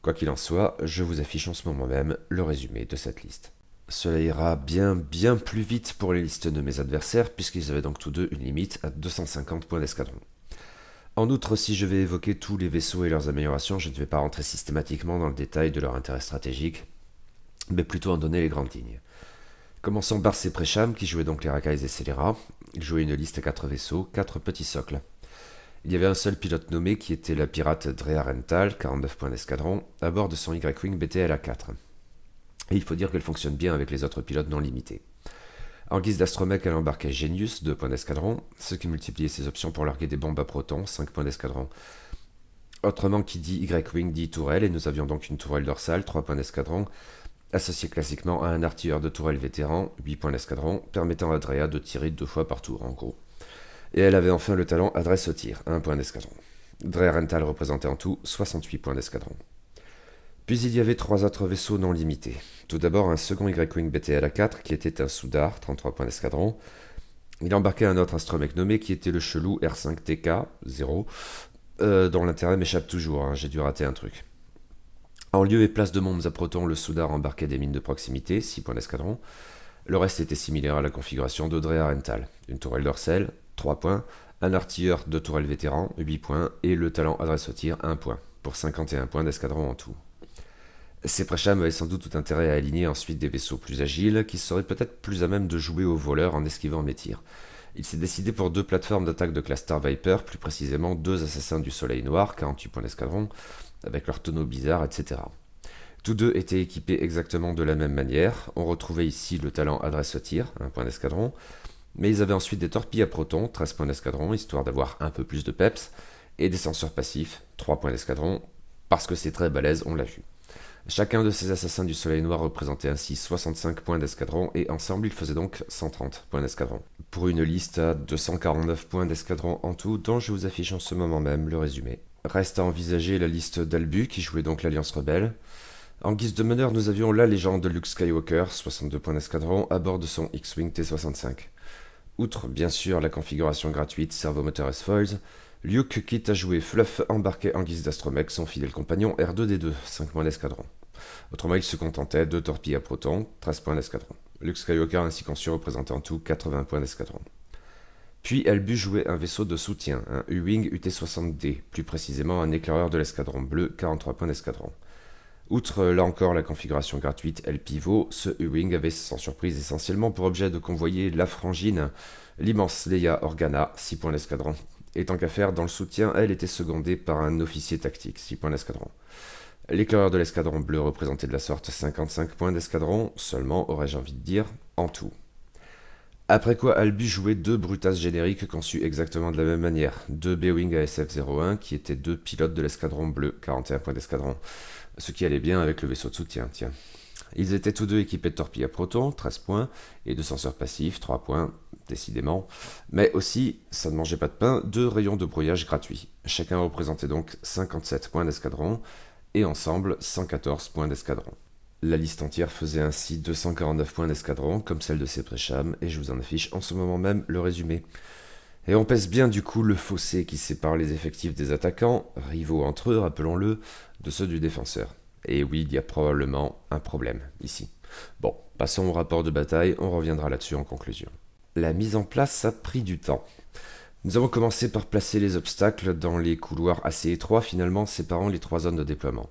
Quoi qu'il en soit, je vous affiche en ce moment même le résumé de cette liste. Cela ira bien plus vite pour les listes de mes adversaires, puisqu'ils avaient donc tous deux une limite à 250 points d'escadron. En outre, si je vais évoquer tous les vaisseaux et leurs améliorations, je ne vais pas rentrer systématiquement dans le détail de leur intérêt stratégique, mais plutôt en donner les grandes lignes. Commençons par Presham, qui jouait donc les Rakai et Scélérats. Il jouait une liste à 4 vaisseaux, 4 petits socles. Il y avait un seul pilote nommé qui était la pirate Drea Rental, 49 points d'escadron, à bord de son Y-Wing BTL A4. Et il faut dire qu'elle fonctionne bien avec les autres pilotes non limités. En guise d'astromech, elle embarquait Genius, 2 points d'escadron, ce qui multipliait ses options pour larguer des bombes à protons, 5 points d'escadron. Autrement, qui dit Y-Wing dit tourelle, et nous avions donc une tourelle dorsale, 3 points d'escadron, associée classiquement à un artilleur de tourelle vétéran, 8 points d'escadron, permettant à Drea de tirer 2 fois par tour en gros. Et elle avait enfin le talent adresse au tir, 1 point d'escadron. Drea Rental représentait en tout 68 points d'escadron. Puis il y avait 3 autres vaisseaux non limités. Tout d'abord un second Y-Wing BTL A4 qui était un Soudar, 33 points d'escadron. Il embarquait un autre astromech nommé qui était le chelou R5TK, 0, dont l'intérêt m'échappe toujours, hein, j'ai dû rater un truc. En lieu et place de bombes à protons, le Soudar embarquait des mines de proximité, 6 points d'escadron. Le reste était similaire à la configuration de Drea Rental. Une tourelle dorsale, 3 points, un artilleur de tourelle vétéran, 8 points, et le talent adresse au tir, 1 point, pour 51 points d'escadron en tout. Presham avait sans doute tout intérêt à aligner ensuite des vaisseaux plus agiles, qui seraient peut-être plus à même de jouer au voleur en esquivant mes tirs. Il s'est décidé pour 2 plateformes d'attaque de classe Star Viper, plus précisément 2 assassins du Soleil Noir, 48 points d'escadron, avec leurs tonneaux bizarres, etc. Tous deux étaient équipés exactement de la même manière. On retrouvait ici le talent adresse au tir, 1 point d'escadron, mais ils avaient ensuite des torpilles à protons, 13 points d'escadron, histoire d'avoir un peu plus de peps, et des senseurs passifs, 3 points d'escadron, parce que c'est très balèze, on l'a vu. Chacun de ces assassins du Soleil Noir représentait ainsi 65 points d'escadron, et ensemble ils faisaient donc 130 points d'escadron. Pour une liste à 249 points d'escadron en tout, dont je vous affiche en ce moment même le résumé. Reste à envisager la liste d'Albu, qui jouait donc l'Alliance Rebelle. En guise de meneur, nous avions la légende de Luke Skywalker, 62 points d'escadron, à bord de son X-Wing T-65. Outre, bien sûr, la configuration gratuite servomoteur S-Foils, Luke, quitte à jouer Fluff, embarquait en guise d'astromech son fidèle compagnon R2D2, 5 points d'escadron. Autrement, il se contentait de torpilles à protons, 13 points d'escadron. Luke Skywalker ainsi conçu représentait en tout 80 points d'escadron. Puis Albu jouait un vaisseau de soutien, un U-Wing UT-60D, plus précisément un éclaireur de l'escadron bleu, 43 points d'escadron. Outre là encore la configuration gratuite El Pivot, ce U-Wing avait sans surprise essentiellement pour objet de convoyer la frangine, l'immense Leia Organa, 6 points d'escadron. Et tant qu'à faire, dans le soutien, elle était secondée par un officier tactique, 6 points d'escadron. L'éclaireur de l'escadron bleu représentait de la sorte 55 points d'escadron, seulement, aurais-je envie de dire, en tout. Après quoi, Albu jouait 2 Brutas génériques conçus exactement de la même manière, 2 B-Wing ASF-01 qui étaient 2 pilotes de l'escadron bleu, 41 points d'escadron, ce qui allait bien avec le vaisseau de soutien, tiens. Ils étaient tous deux équipés de torpilles à protons, 13 points, et de senseurs passifs, 3 points, décidément, mais aussi, ça ne mangeait pas de pain, 2 rayons de brouillage gratuits. Chacun représentait donc 57 points d'escadron, et ensemble 114 points d'escadron. La liste entière faisait ainsi 249 points d'escadron, comme celle de Presham, et je vous en affiche en ce moment même le résumé. Et on pèse bien du coup le fossé qui sépare les effectifs des attaquants, rivaux entre eux, rappelons-le, de ceux du défenseur. Et oui, il y a probablement un problème ici. Bon, passons au rapport de bataille, on reviendra là-dessus en conclusion. La mise en place a pris du temps. Nous avons commencé par placer les obstacles dans les couloirs assez étroits, finalement séparant les 3 zones de déploiement.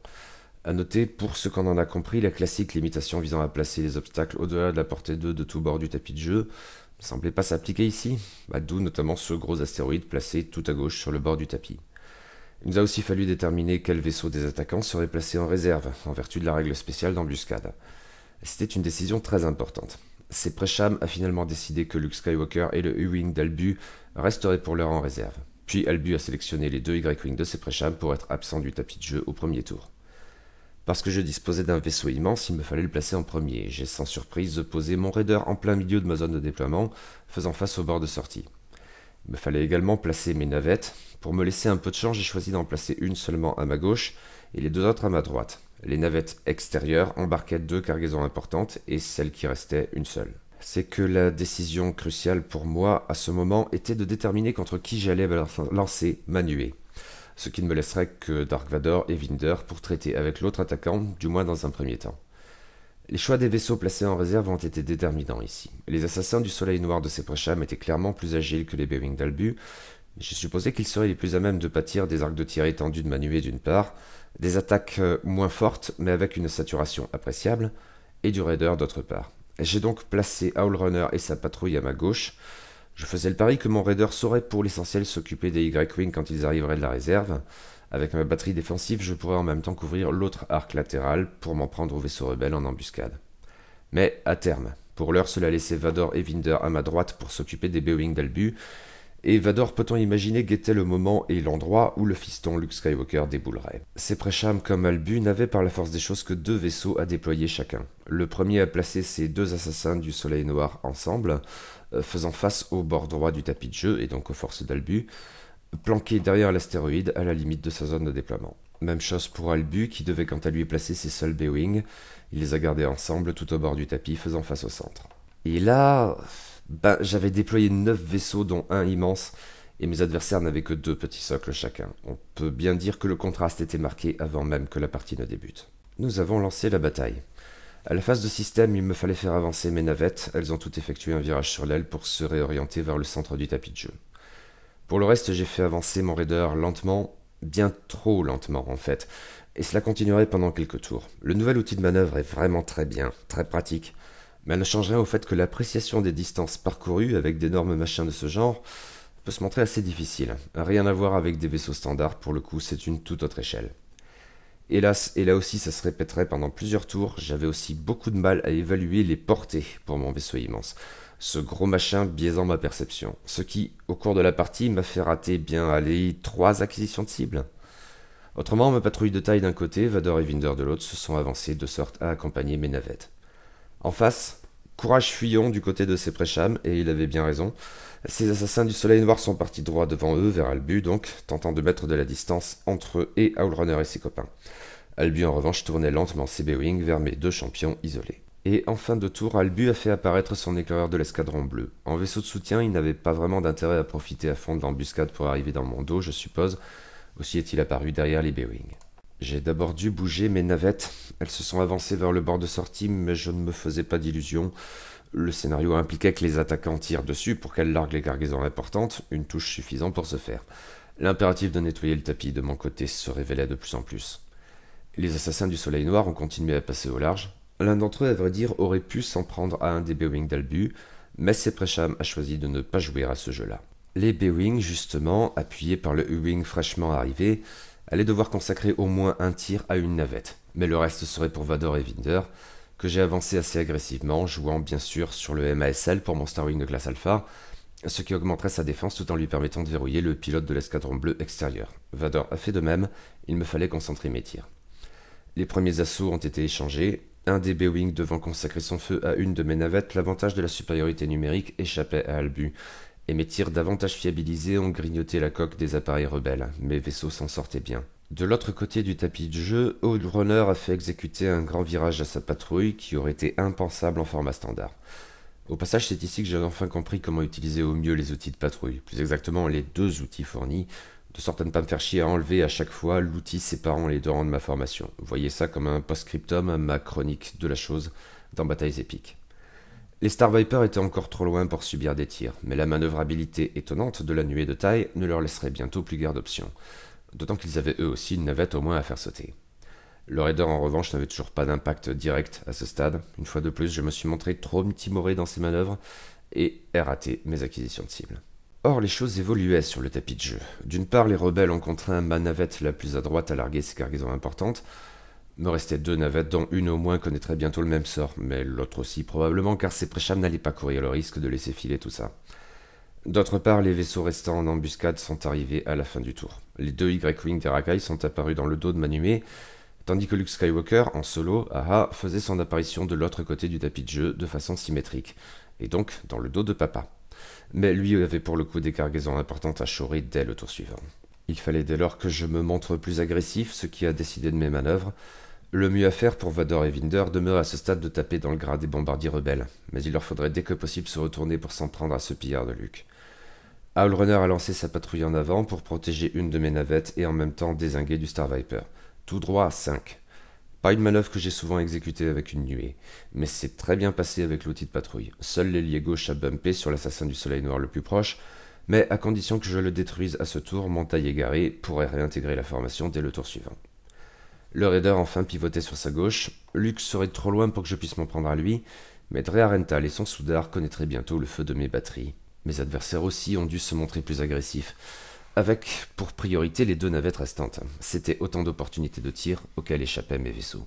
A noter, pour ce qu'on en a compris, la classique limitation visant à placer les obstacles au-delà de la portée 2 de tout bord du tapis de jeu ne semblait pas s'appliquer ici, d'où notamment ce gros astéroïde placé tout à gauche sur le bord du tapis. Il nous a aussi fallu déterminer quel vaisseau des attaquants serait placé en réserve, en vertu de la règle spéciale d'embuscade. C'était une décision très importante. Presham a finalement décidé que Luke Skywalker et le U-Wing d'Albu resteraient pour l'heure en réserve. Puis Albu a sélectionné les 2 Y-Wing de Presham pour être absents du tapis de jeu au premier tour. Parce que je disposais d'un vaisseau immense, il me fallait le placer en premier. J'ai sans surprise posé mon raider en plein milieu de ma zone de déploiement, faisant face au bord de sortie. Il me fallait également placer mes navettes. Pour me laisser un peu de champ, j'ai choisi d'en placer une seulement à ma gauche et les deux autres à ma droite. Les navettes extérieures embarquaient 2 cargaisons importantes et celle qui restait une seule. C'est que la décision cruciale pour moi à ce moment était de déterminer contre qui j'allais lancer ma nuée. Ce qui ne me laisserait que Dark Vador et Vinder pour traiter avec l'autre attaquant, du moins dans un premier temps. Les choix des vaisseaux placés en réserve ont été déterminants ici. Les assassins du Soleil Noir de Seprecham étaient clairement plus agiles que les B-Wing d'Albu, mais j'ai supposé qu'ils seraient les plus à même de pâtir des arcs de tir étendus de ma nuée d'une part, des attaques moins fortes mais avec une saturation appréciable, et du Raider d'autre part. J'ai donc placé Owlrunner et sa patrouille à ma gauche. Je faisais le pari que mon Raider saurait pour l'essentiel s'occuper des Y-Wing quand ils arriveraient de la réserve. Avec ma batterie défensive, je pourrais en même temps couvrir l'autre arc latéral pour m'en prendre aux vaisseaux rebelles en embuscade. Mais à terme, pour l'heure, cela laissait Vador et Vinder à ma droite pour s'occuper des B-Wing d'Albu, et Vador, peut-on imaginer, guettait le moment et l'endroit où le fiston Luke Skywalker déboulerait. Seprecham comme Albu n'avaient par la force des choses que 2 vaisseaux à déployer chacun. Le premier a placé ses 2 assassins du Soleil Noir ensemble, faisant face au bord droit du tapis de jeu et donc aux forces d'Albu, planqué derrière l'astéroïde à la limite de sa zone de déploiement. Même chose pour Albu qui devait quant à lui placer ses seuls B-Wing. Il les a gardés ensemble tout au bord du tapis faisant face au centre. Et là, j'avais déployé 9 vaisseaux dont un immense et mes adversaires n'avaient que 2 petits socles chacun. On peut bien dire que le contraste était marqué avant même que la partie ne débute. Nous avons lancé la bataille. À la phase de système, il me fallait faire avancer mes navettes. Elles ont toutes effectué un virage sur l'aile pour se réorienter vers le centre du tapis de jeu. Pour le reste, j'ai fait avancer mon Raider lentement, bien trop lentement en fait, et cela continuerait pendant quelques tours. Le nouvel outil de manœuvre est vraiment très bien, très pratique, mais elle ne change rien au fait que l'appréciation des distances parcourues avec d'énormes machins de ce genre peut se montrer assez difficile. Rien à voir avec des vaisseaux standards, pour le coup c'est une toute autre échelle. Hélas, et là aussi ça se répéterait pendant plusieurs tours, j'avais aussi beaucoup de mal à évaluer les portées pour mon vaisseau immense. Ce gros machin biaisant ma perception. Ce qui, au cours de la partie, m'a fait rater bien 3 acquisitions de cibles. Autrement, ma patrouille de taille d'un côté, Vador et Vinder de l'autre, se sont avancés de sorte à accompagner mes navettes. En face, courage fuyant du côté de Seprecham, et il avait bien raison. Ces assassins du Soleil Noir sont partis droit devant eux, vers Albu donc, tentant de mettre de la distance entre eux et Owlrunner et ses copains. Albu en revanche tournait lentement ses B-Wing vers mes 2 champions isolés. Et en fin de tour, Albu a fait apparaître son éclaireur de l'escadron bleu. En vaisseau de soutien, il n'avait pas vraiment d'intérêt à profiter à fond de l'embuscade pour arriver dans mon dos, je suppose. Aussi est-il apparu derrière les B-Wing. J'ai d'abord dû bouger mes navettes. Elles se sont avancées vers le bord de sortie, mais je ne me faisais pas d'illusions. Le scénario impliquait que les attaquants tirent dessus pour qu'elles larguent les cargaisons importantes, une touche suffisante pour ce faire. L'impératif de nettoyer le tapis de mon côté se révélait de plus en plus. Les assassins du Soleil Noir ont continué à passer au large. L'un d'entre eux, à vrai dire, aurait pu s'en prendre à un des B-Wing d'Albu, mais Seprecham a choisi de ne pas jouer à ce jeu-là. Les B-Wing, justement, appuyés par le U-Wing fraîchement arrivé, allaient devoir consacrer au moins un tir à une navette, mais le reste serait pour Vador et Vinder, que j'ai avancé assez agressivement, jouant bien sûr sur le MASL pour mon Starwing de classe Alpha, ce qui augmenterait sa défense tout en lui permettant de verrouiller le pilote de l'escadron bleu extérieur. Vador a fait de même, il me fallait concentrer mes tirs. Les premiers assauts ont été échangés. Un des B-Wing devant consacrer son feu à une de mes navettes, l'avantage de la supériorité numérique échappait à Albu, et mes tirs davantage fiabilisés ont grignoté la coque des appareils rebelles. Mes vaisseaux s'en sortaient bien. De l'autre côté du tapis de jeu, Owlrunner a fait exécuter un grand virage à sa patrouille qui aurait été impensable en format standard. Au passage, c'est ici que j'ai enfin compris comment utiliser au mieux les outils de patrouille, plus exactement les 2 outils fournis, de sorte à ne pas me faire chier à enlever à chaque fois l'outil séparant les 2 rangs de ma formation. Voyez ça comme un post-scriptum à ma chronique de la chose dans Batailles épiques. Les Star Vipers étaient encore trop loin pour subir des tirs, mais la manœuvrabilité étonnante de la nuée de taille ne leur laisserait bientôt plus guère d'options, d'autant qu'ils avaient eux aussi une navette au moins à faire sauter. Le Raider en revanche n'avait toujours pas d'impact direct à ce stade. Une fois de plus, je me suis montré trop timoré dans ces manœuvres et ai raté mes acquisitions de cibles. Or, les choses évoluaient sur le tapis de jeu. D'une part, les rebelles ont contraint ma navette la plus à droite à larguer ses cargaisons importantes. Me restaient 2 navettes, dont une au moins connaîtrait bientôt le même sort, mais l'autre aussi probablement, car Seprecham n'allait pas courir le risque de laisser filer tout ça. D'autre part, les vaisseaux restants en embuscade sont arrivés à la fin du tour. Les 2 Y-Wing d'Erakai sont apparus dans le dos de ma nuée, tandis que Luke Skywalker, en solo, faisait son apparition de l'autre côté du tapis de jeu de façon symétrique, et donc dans le dos de Papa. Mais lui avait pour le coup des cargaisons importantes à chorer dès le tour suivant. Il fallait dès lors que je me montre plus agressif, ce qui a décidé de mes manœuvres. Le mieux à faire pour Vador et Vinder demeure à ce stade de taper dans le gras des bombardiers rebelles, mais il leur faudrait dès que possible se retourner pour s'en prendre à ce pillard de Luke. Howlrunner a lancé sa patrouille en avant pour protéger une de mes navettes et en même temps dézinguer du Star Viper. Tout droit à 5. Pas une manœuvre que j'ai souvent exécutée avec une nuée, mais c'est très bien passé avec l'outil de patrouille. Seul l'ailier gauche a bumpé sur l'assassin du soleil noir le plus proche, mais à condition que je le détruise à ce tour, mon taille égaré pourrait réintégrer la formation dès le tour suivant. Le raider enfin pivotait sur sa gauche. Luke serait trop loin pour que je puisse m'en prendre à lui, mais Drea Rental et son soudard connaîtraient bientôt le feu de mes batteries. Mes adversaires aussi ont dû se montrer plus agressifs, avec pour priorité les 2 navettes restantes. C'était autant d'opportunités de tir auxquelles échappaient mes vaisseaux.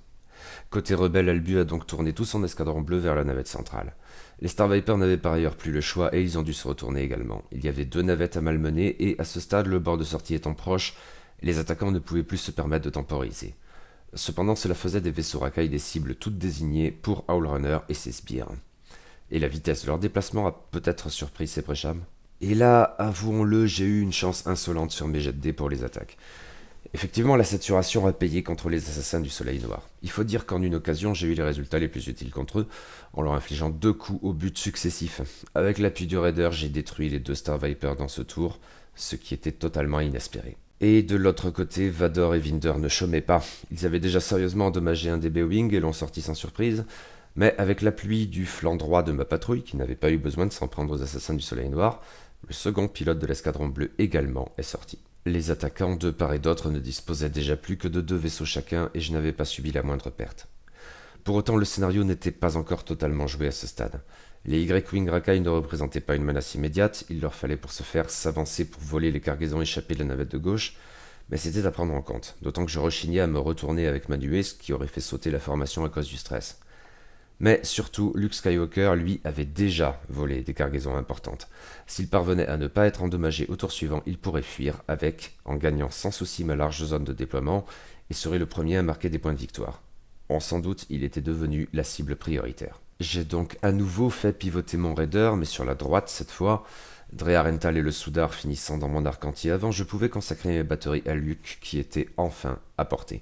Côté rebelle, Albu a donc tourné tout son escadron bleu vers la navette centrale. Les Star Vipers n'avaient par ailleurs plus le choix et ils ont dû se retourner également. Il y avait 2 navettes à malmener et à ce stade, le bord de sortie étant proche, les attaquants ne pouvaient plus se permettre de temporiser. Cependant, cela faisait des vaisseaux racailles des cibles toutes désignées pour Howlrunner et ses sbires. Et la vitesse de leur déplacement a peut-être surpris ces préchams. Et là, avouons-le, j'ai eu une chance insolente sur mes jets de dés pour les attaques. Effectivement, la saturation a payé contre les assassins du soleil noir. Il faut dire qu'en une occasion, j'ai eu les résultats les plus utiles contre eux, en leur infligeant 2 coups au but successifs. Avec l'appui du Raider, j'ai détruit les 2 Star Vipers dans ce tour, ce qui était totalement inespéré. Et de l'autre côté, Vador et Vinder ne chômaient pas. Ils avaient déjà sérieusement endommagé un des B-Wing et l'ont sorti sans surprise, mais avec l'appui du flanc droit de ma patrouille, qui n'avait pas eu besoin de s'en prendre aux assassins du soleil noir, le second pilote de l'escadron bleu également est sorti. Les attaquants de part et d'autre ne disposaient déjà plus que de 2 vaisseaux chacun et je n'avais pas subi la moindre perte. Pour autant, le scénario n'était pas encore totalement joué à ce stade. Les Y-Wing racailles ne représentaient pas une menace immédiate, il leur fallait pour ce faire s'avancer pour voler les cargaisons échappées de la navette de gauche, mais c'était à prendre en compte, d'autant que je rechignais à me retourner avec ma nuée, ce qui aurait fait sauter la formation à cause du stress. Mais surtout, Luke Skywalker, lui, avait déjà volé des cargaisons importantes. S'il parvenait à ne pas être endommagé au tour suivant, il pourrait fuir avec, en gagnant sans souci ma large zone de déploiement, et serait le premier à marquer des points de victoire. Sans doute, il était devenu la cible prioritaire. J'ai donc à nouveau fait pivoter mon raider, mais sur la droite cette fois. Drea Rental et le soudard finissant dans mon arc anti-avant, je pouvais consacrer mes batteries à Luke, qui était enfin à portée.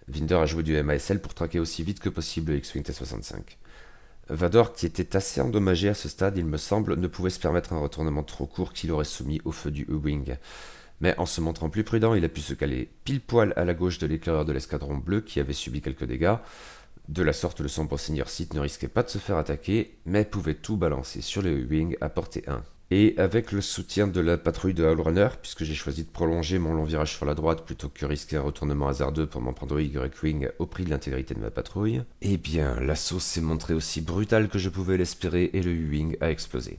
Vinder a joué du MASL pour traquer aussi vite que possible le X-Wing T-65. Vador, qui était assez endommagé à ce stade, il me semble, ne pouvait se permettre un retournement trop court qu'il aurait soumis au feu du E-Wing. Mais en se montrant plus prudent, il a pu se caler pile poil à la gauche de l'éclaireur de l'escadron bleu qui avait subi quelques dégâts. De la sorte, le sombre seigneur Sith ne risquait pas de se faire attaquer, mais pouvait tout balancer sur le E-Wing à portée 1. Et avec le soutien de la patrouille de Howlrunner, puisque j'ai choisi de prolonger mon long virage sur la droite plutôt que risquer un retournement hasardeux pour m'en prendre au Y-Wing au prix de l'intégrité de ma patrouille, eh bien, l'assaut s'est montré aussi brutal que je pouvais l'espérer et le U-Wing a explosé.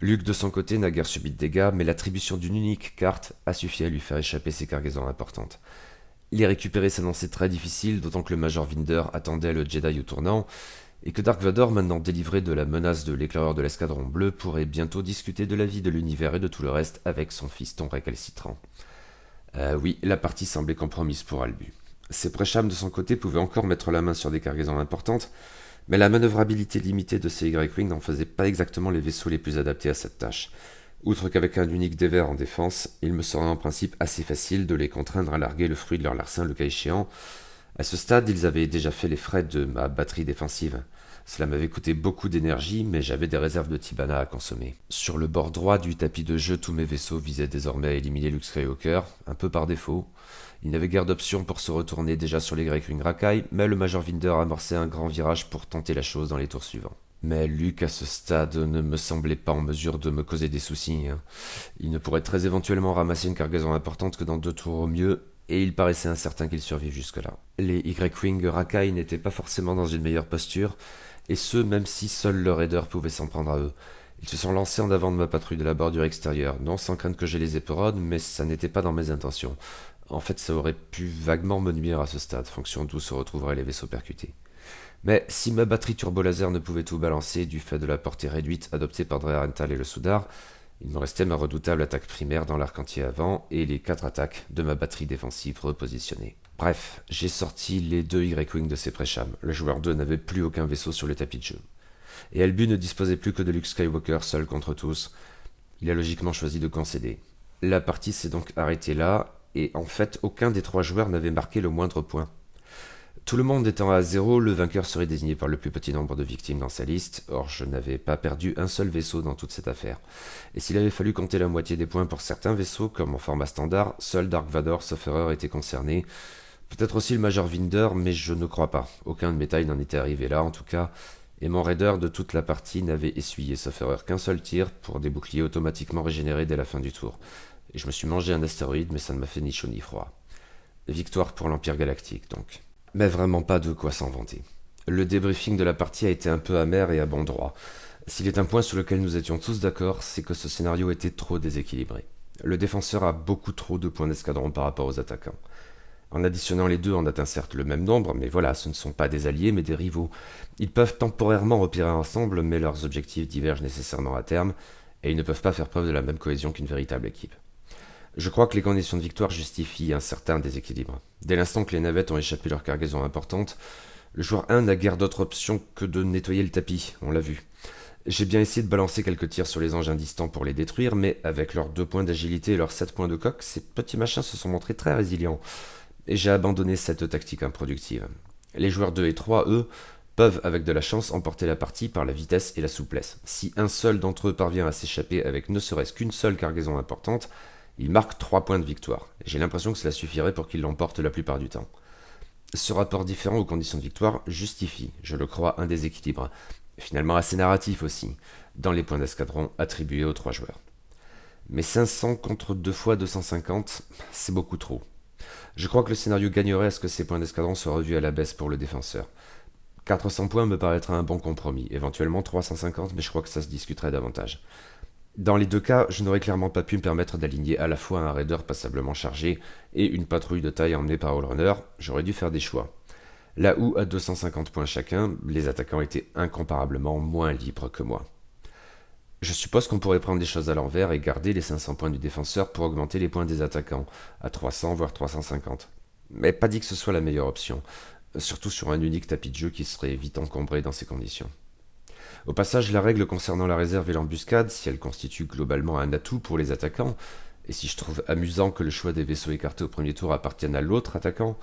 Luke, de son côté, n'a guère subi de dégâts, mais l'attribution d'une unique carte a suffi à lui faire échapper ses cargaisons importantes. Les récupérer s'annonçait très difficile, d'autant que le Major Vinder attendait le Jedi au tournant, et que Dark Vador, maintenant délivré de la menace de l'éclaireur de l'escadron bleu, pourrait bientôt discuter de la vie de l'univers et de tout le reste avec son fiston récalcitrant. Oui, la partie semblait compromise pour Albu. Ses préchams de son côté pouvaient encore mettre la main sur des cargaisons importantes, mais la manœuvrabilité limitée de ces Y-Wing n'en faisait pas exactement les vaisseaux les plus adaptés à cette tâche. Outre qu'avec un unique dévers en défense, il me serait en principe assez facile de les contraindre à larguer le fruit de leur larcin le cas échéant. À ce stade, ils avaient déjà fait les frais de ma batterie défensive. Cela m'avait coûté beaucoup d'énergie, mais j'avais des réserves de Tibana à consommer. Sur le bord droit du tapis de jeu, tous mes vaisseaux visaient désormais à éliminer Luke Skywalker, un peu par défaut. Il n'avait guère d'option pour se retourner déjà sur les Y-Wing racailles, mais le Major Vinder amorçait un grand virage pour tenter la chose dans les tours suivants. Mais Luke, à ce stade, ne me semblait pas en mesure de me causer des soucis. Il ne pourrait très éventuellement ramasser une cargaison importante que dans 2 tours au mieux, et il paraissait incertain qu'il survive jusque-là. Les Y-Wing racailles n'étaient pas forcément dans une meilleure posture, et ce, même si seul le raider pouvait s'en prendre à eux. Ils se sont lancés en avant de ma patrouille de la bordure extérieure, non sans crainte que j'ai les éperonnes, mais ça n'était pas dans mes intentions. En fait, ça aurait pu vaguement me nuire à ce stade, fonction d'où se retrouveraient les vaisseaux percutés. Mais si ma batterie turbo-laser ne pouvait tout balancer du fait de la portée réduite adoptée par Drea Rental et le soudard, il me restait ma redoutable attaque primaire dans l'arc entier avant et les 4 attaques de ma batterie défensive repositionnée. Bref, j'ai sorti les 2 Y-Wing de ses préchams. Le joueur 2 n'avait plus aucun vaisseau sur le tapis de jeu. Et Albu ne disposait plus que de Luke Skywalker seul contre tous. Il a logiquement choisi de concéder. La partie s'est donc arrêtée là, et en fait aucun des trois joueurs n'avait marqué le moindre point. Tout le monde étant à 0, le vainqueur serait désigné par le plus petit nombre de victimes dans sa liste, or je n'avais pas perdu un seul vaisseau dans toute cette affaire. Et s'il avait fallu compter la moitié des points pour certains vaisseaux, comme en format standard, seul Dark Vador, sauf erreur, était concerné. Peut-être aussi le Major Vinder, mais je ne crois pas. Aucun de mes tailles n'en était arrivé là en tout cas, et mon raider de toute la partie n'avait essuyé, sauf erreur, qu'un seul tir pour des boucliers automatiquement régénérés dès la fin du tour. Et je me suis mangé un astéroïde, mais ça ne m'a fait ni chaud ni froid. Victoire pour l'Empire Galactique, donc. Mais vraiment pas de quoi s'en vanter. Le débriefing de la partie a été un peu amer et à bon droit. S'il est un point sur lequel nous étions tous d'accord, c'est que ce scénario était trop déséquilibré. Le défenseur a beaucoup trop de points d'escadron par rapport aux attaquants. En additionnant les deux, on atteint certes le même nombre, mais voilà, ce ne sont pas des alliés, mais des rivaux. Ils peuvent temporairement opérer ensemble, mais leurs objectifs divergent nécessairement à terme, et ils ne peuvent pas faire preuve de la même cohésion qu'une véritable équipe. Je crois que les conditions de victoire justifient un certain déséquilibre. Dès l'instant que les navettes ont échappé leur cargaison importante, le joueur 1 n'a guère d'autre option que de nettoyer le tapis, on l'a vu. J'ai bien essayé de balancer quelques tirs sur les engins distants pour les détruire, mais avec leurs 2 points d'agilité et leurs 7 points de coque, ces petits machins se sont montrés très résilients. Et j'ai abandonné cette tactique improductive. Les joueurs 2 et 3, eux, peuvent, avec de la chance, emporter la partie par la vitesse et la souplesse. Si un seul d'entre eux parvient à s'échapper avec ne serait-ce qu'une seule cargaison importante, il marque 3 points de victoire. J'ai l'impression que cela suffirait pour qu'il l'emporte la plupart du temps. Ce rapport différent aux conditions de victoire justifie, je le crois, un déséquilibre, finalement assez narratif aussi, dans les points d'escadron attribués aux 3 joueurs. Mais 500 contre 2 fois 250, c'est beaucoup trop. Je crois que le scénario gagnerait à ce que ces points d'escadron soient revus à la baisse pour le défenseur. 400 points me paraîtra un bon compromis, éventuellement 350, mais je crois que ça se discuterait davantage. Dans les deux cas, je n'aurais clairement pas pu me permettre d'aligner à la fois un raider passablement chargé et une patrouille de taille emmenée par Allrunner, j'aurais dû faire des choix. Là où, à 250 points chacun, les attaquants étaient incomparablement moins libres que moi. Je suppose qu'on pourrait prendre les choses à l'envers et garder les 500 points du défenseur pour augmenter les points des attaquants, à 300 voire 350. Mais pas dit que ce soit la meilleure option, surtout sur un unique tapis de jeu qui serait vite encombré dans ces conditions. Au passage, la règle concernant la réserve et l'embuscade, si elle constitue globalement un atout pour les attaquants, et si je trouve amusant que le choix des vaisseaux écartés au premier tour appartienne à l'autre attaquant,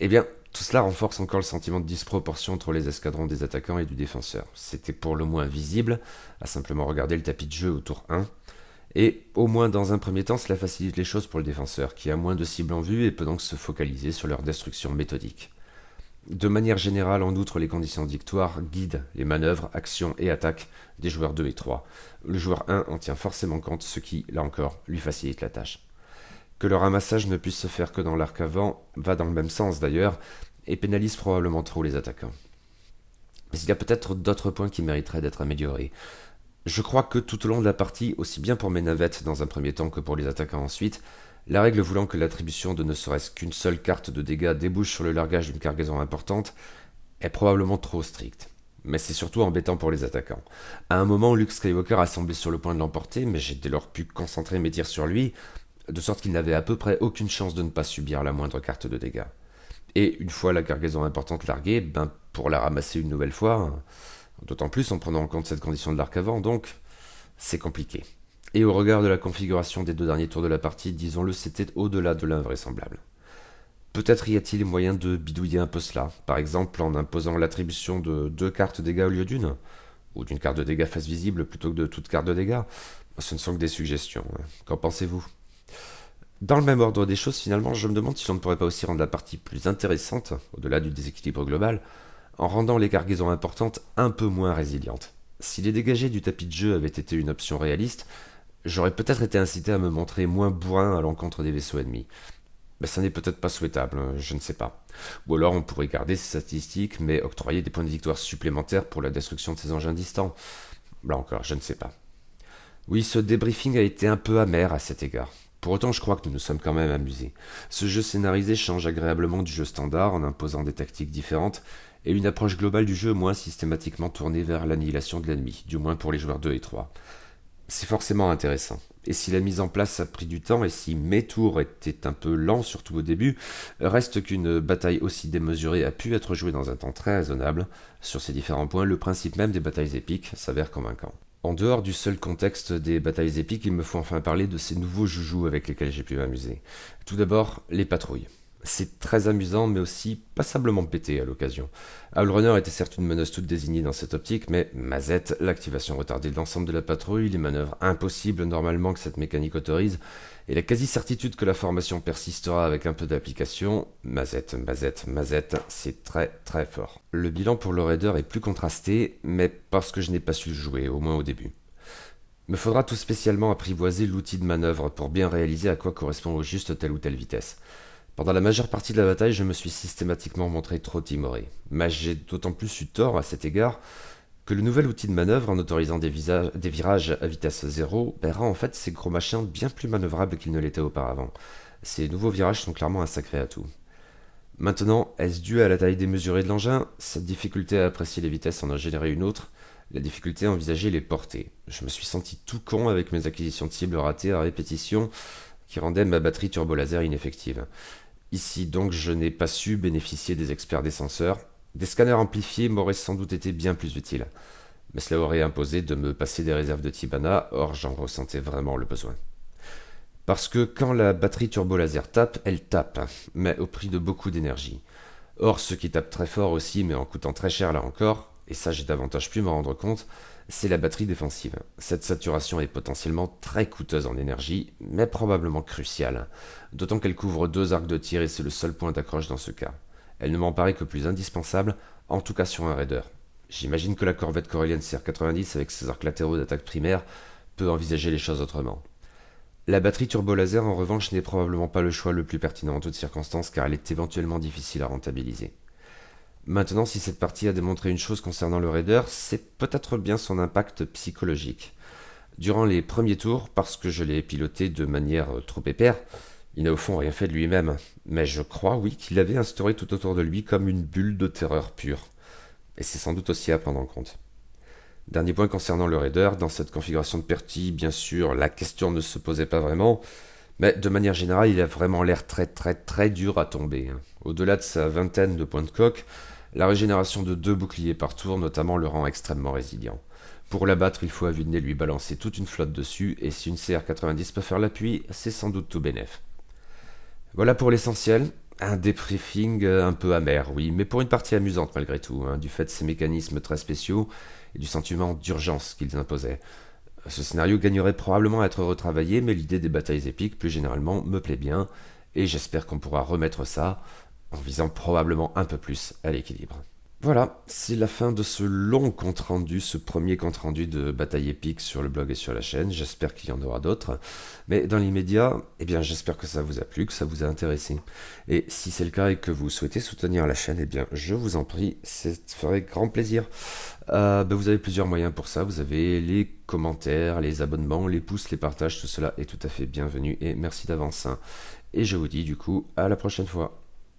eh bien, tout cela renforce encore le sentiment de disproportion entre les escadrons des attaquants et du défenseur. C'était pour le moins visible, à simplement regarder le tapis de jeu au tour 1, et au moins dans un premier temps, cela facilite les choses pour le défenseur, qui a moins de cibles en vue et peut donc se focaliser sur leur destruction méthodique. De manière générale, en outre, les conditions de victoire guident les manœuvres, actions et attaques des joueurs 2 et 3. Le joueur 1 en tient forcément compte, ce qui, là encore, lui facilite la tâche. Que le ramassage ne puisse se faire que dans l'arc avant va dans le même sens d'ailleurs, et pénalise probablement trop les attaquants. Mais il y a peut-être d'autres points qui mériteraient d'être améliorés. Je crois que tout au long de la partie, aussi bien pour mes navettes dans un premier temps que pour les attaquants ensuite, la règle voulant que l'attribution de ne serait-ce qu'une seule carte de dégâts débouche sur le largage d'une cargaison importante est probablement trop stricte. Mais c'est surtout embêtant pour les attaquants. À un moment, Luke Skywalker a semblé sur le point de l'emporter, mais j'ai dès lors pu concentrer mes tirs sur lui, de sorte qu'il n'avait à peu près aucune chance de ne pas subir la moindre carte de dégâts. Et une fois la cargaison importante larguée, pour la ramasser une nouvelle fois, d'autant plus en prenant en compte cette condition de l'arc avant, donc, c'est compliqué. Et au regard de la configuration des 2 derniers tours de la partie, disons-le, c'était au-delà de l'invraisemblable. Peut-être y a-t-il moyen de bidouiller un peu cela, par exemple en imposant l'attribution de 2 cartes dégâts au lieu d'une, ou d'une carte de dégâts face visible plutôt que de toute carte de dégâts. Ce ne sont que des suggestions. Qu'en pensez-vous ? Dans le même ordre des choses, finalement, je me demande si l'on ne pourrait pas aussi rendre la partie plus intéressante, au-delà du déséquilibre global, en rendant les cargaisons importantes un peu moins résilientes. Si les dégagés du tapis de jeu avaient été une option réaliste, j'aurais peut-être été incité à me montrer moins bourrin à l'encontre des vaisseaux ennemis. Mais ça n'est peut-être pas souhaitable, je ne sais pas. Ou alors on pourrait garder ces statistiques, mais octroyer des points de victoire supplémentaires pour la destruction de ces engins distants. Là encore, je ne sais pas. Oui, ce débriefing a été un peu amer à cet égard. Pour autant, je crois que nous nous sommes quand même amusés. Ce jeu scénarisé change agréablement du jeu standard en imposant des tactiques différentes et une approche globale du jeu moins systématiquement tournée vers l'annihilation de l'ennemi, du moins pour les joueurs 2 et 3. C'est forcément intéressant. Et si la mise en place a pris du temps et si mes tours étaient un peu lents, surtout au début, reste qu'une bataille aussi démesurée a pu être jouée dans un temps très raisonnable. Sur ces différents points, le principe même des batailles épiques s'avère convaincant. En dehors du seul contexte des batailles épiques, il me faut enfin parler de ces nouveaux joujoux avec lesquels j'ai pu m'amuser. Tout d'abord, les patrouilles. C'est très amusant, mais aussi passablement pété à l'occasion. Runner était certes une menace toute désignée dans cette optique, mais Mazette, l'activation retardée de l'ensemble de la patrouille, les manœuvres impossibles normalement que cette mécanique autorise, et la quasi-certitude que la formation persistera avec un peu d'application, Mazette, Mazette, Mazette, c'est très très fort. Le bilan pour le raider est plus contrasté, mais parce que je n'ai pas su le jouer, au moins au début. Me faudra tout spécialement apprivoiser l'outil de manœuvre pour bien réaliser à quoi correspond au juste telle ou telle vitesse. Pendant la majeure partie de la bataille, je me suis systématiquement montré trop timoré. Mais j'ai d'autant plus eu tort à cet égard que le nouvel outil de manœuvre, en autorisant des virages à vitesse zéro, rend en fait ces gros machins bien plus manœuvrables qu'ils ne l'étaient auparavant. Ces nouveaux virages sont clairement un sacré atout. Maintenant, est-ce dû à la taille démesurée de l'engin? Cette difficulté à apprécier les vitesses en a généré une autre, la difficulté à envisager les portées. Je me suis senti tout con avec mes acquisitions de cibles ratées à répétition qui rendaient ma batterie turbo-laser ineffective. Ici donc je n'ai pas su bénéficier des experts des senseurs. Des scanners amplifiés m'auraient sans doute été bien plus utiles. Mais cela aurait imposé de me passer des réserves de Tibana, or j'en ressentais vraiment le besoin. Parce que quand la batterie turbo-laser tape, elle tape, mais au prix de beaucoup d'énergie. Or ce qui tape très fort aussi, mais en coûtant très cher là encore, et ça j'ai davantage pu m'en rendre compte, c'est la batterie défensive. Cette saturation est potentiellement très coûteuse en énergie, mais probablement cruciale. D'autant qu'elle couvre 2 arcs de tir et c'est le seul point d'accroche dans ce cas. Elle ne m'en paraît que plus indispensable, en tout cas sur un raider. J'imagine que la corvette corellienne CR-90 avec ses arcs latéraux d'attaque primaire peut envisager les choses autrement. La batterie turbo-laser en revanche n'est probablement pas le choix le plus pertinent en toutes circonstances car elle est éventuellement difficile à rentabiliser. Maintenant, si cette partie a démontré une chose concernant le raider, c'est peut-être bien son impact psychologique. Durant les premiers tours, parce que je l'ai piloté de manière trop épère, il n'a au fond rien fait de lui-même, mais je crois, oui, qu'il avait instauré tout autour de lui comme une bulle de terreur pure. Et c'est sans doute aussi à prendre en compte. Dernier point concernant le raider, dans cette configuration de partie, bien sûr, la question ne se posait pas vraiment, mais de manière générale, il a vraiment l'air très très très dur à tomber. Au-delà de sa vingtaine de points de coque, la régénération de 2 boucliers par tour notamment le rend extrêmement résilient. Pour l'abattre, il faut à vue de nez lui balancer toute une flotte dessus, et si une CR-90 peut faire l'appui, c'est sans doute tout bénef. Voilà pour l'essentiel. Un débriefing un peu amer, oui, mais pour une partie amusante malgré tout, du fait de ces mécanismes très spéciaux et du sentiment d'urgence qu'ils imposaient. Ce scénario gagnerait probablement à être retravaillé, mais l'idée des batailles épiques, plus généralement, me plaît bien, et j'espère qu'on pourra remettre ça en visant probablement un peu plus à l'équilibre. Voilà, c'est la fin de ce long compte-rendu, ce premier compte-rendu de bataille épique sur le blog et sur la chaîne. J'espère qu'il y en aura d'autres. Mais dans l'immédiat, j'espère que ça vous a plu, que ça vous a intéressé. Et si c'est le cas et que vous souhaitez soutenir la chaîne, je vous en prie, ça ferait grand plaisir. Vous avez plusieurs moyens pour ça. Vous avez les commentaires, les abonnements, les pouces, les partages, tout cela est tout à fait bienvenu et merci d'avance. Et je vous dis du coup à la prochaine fois.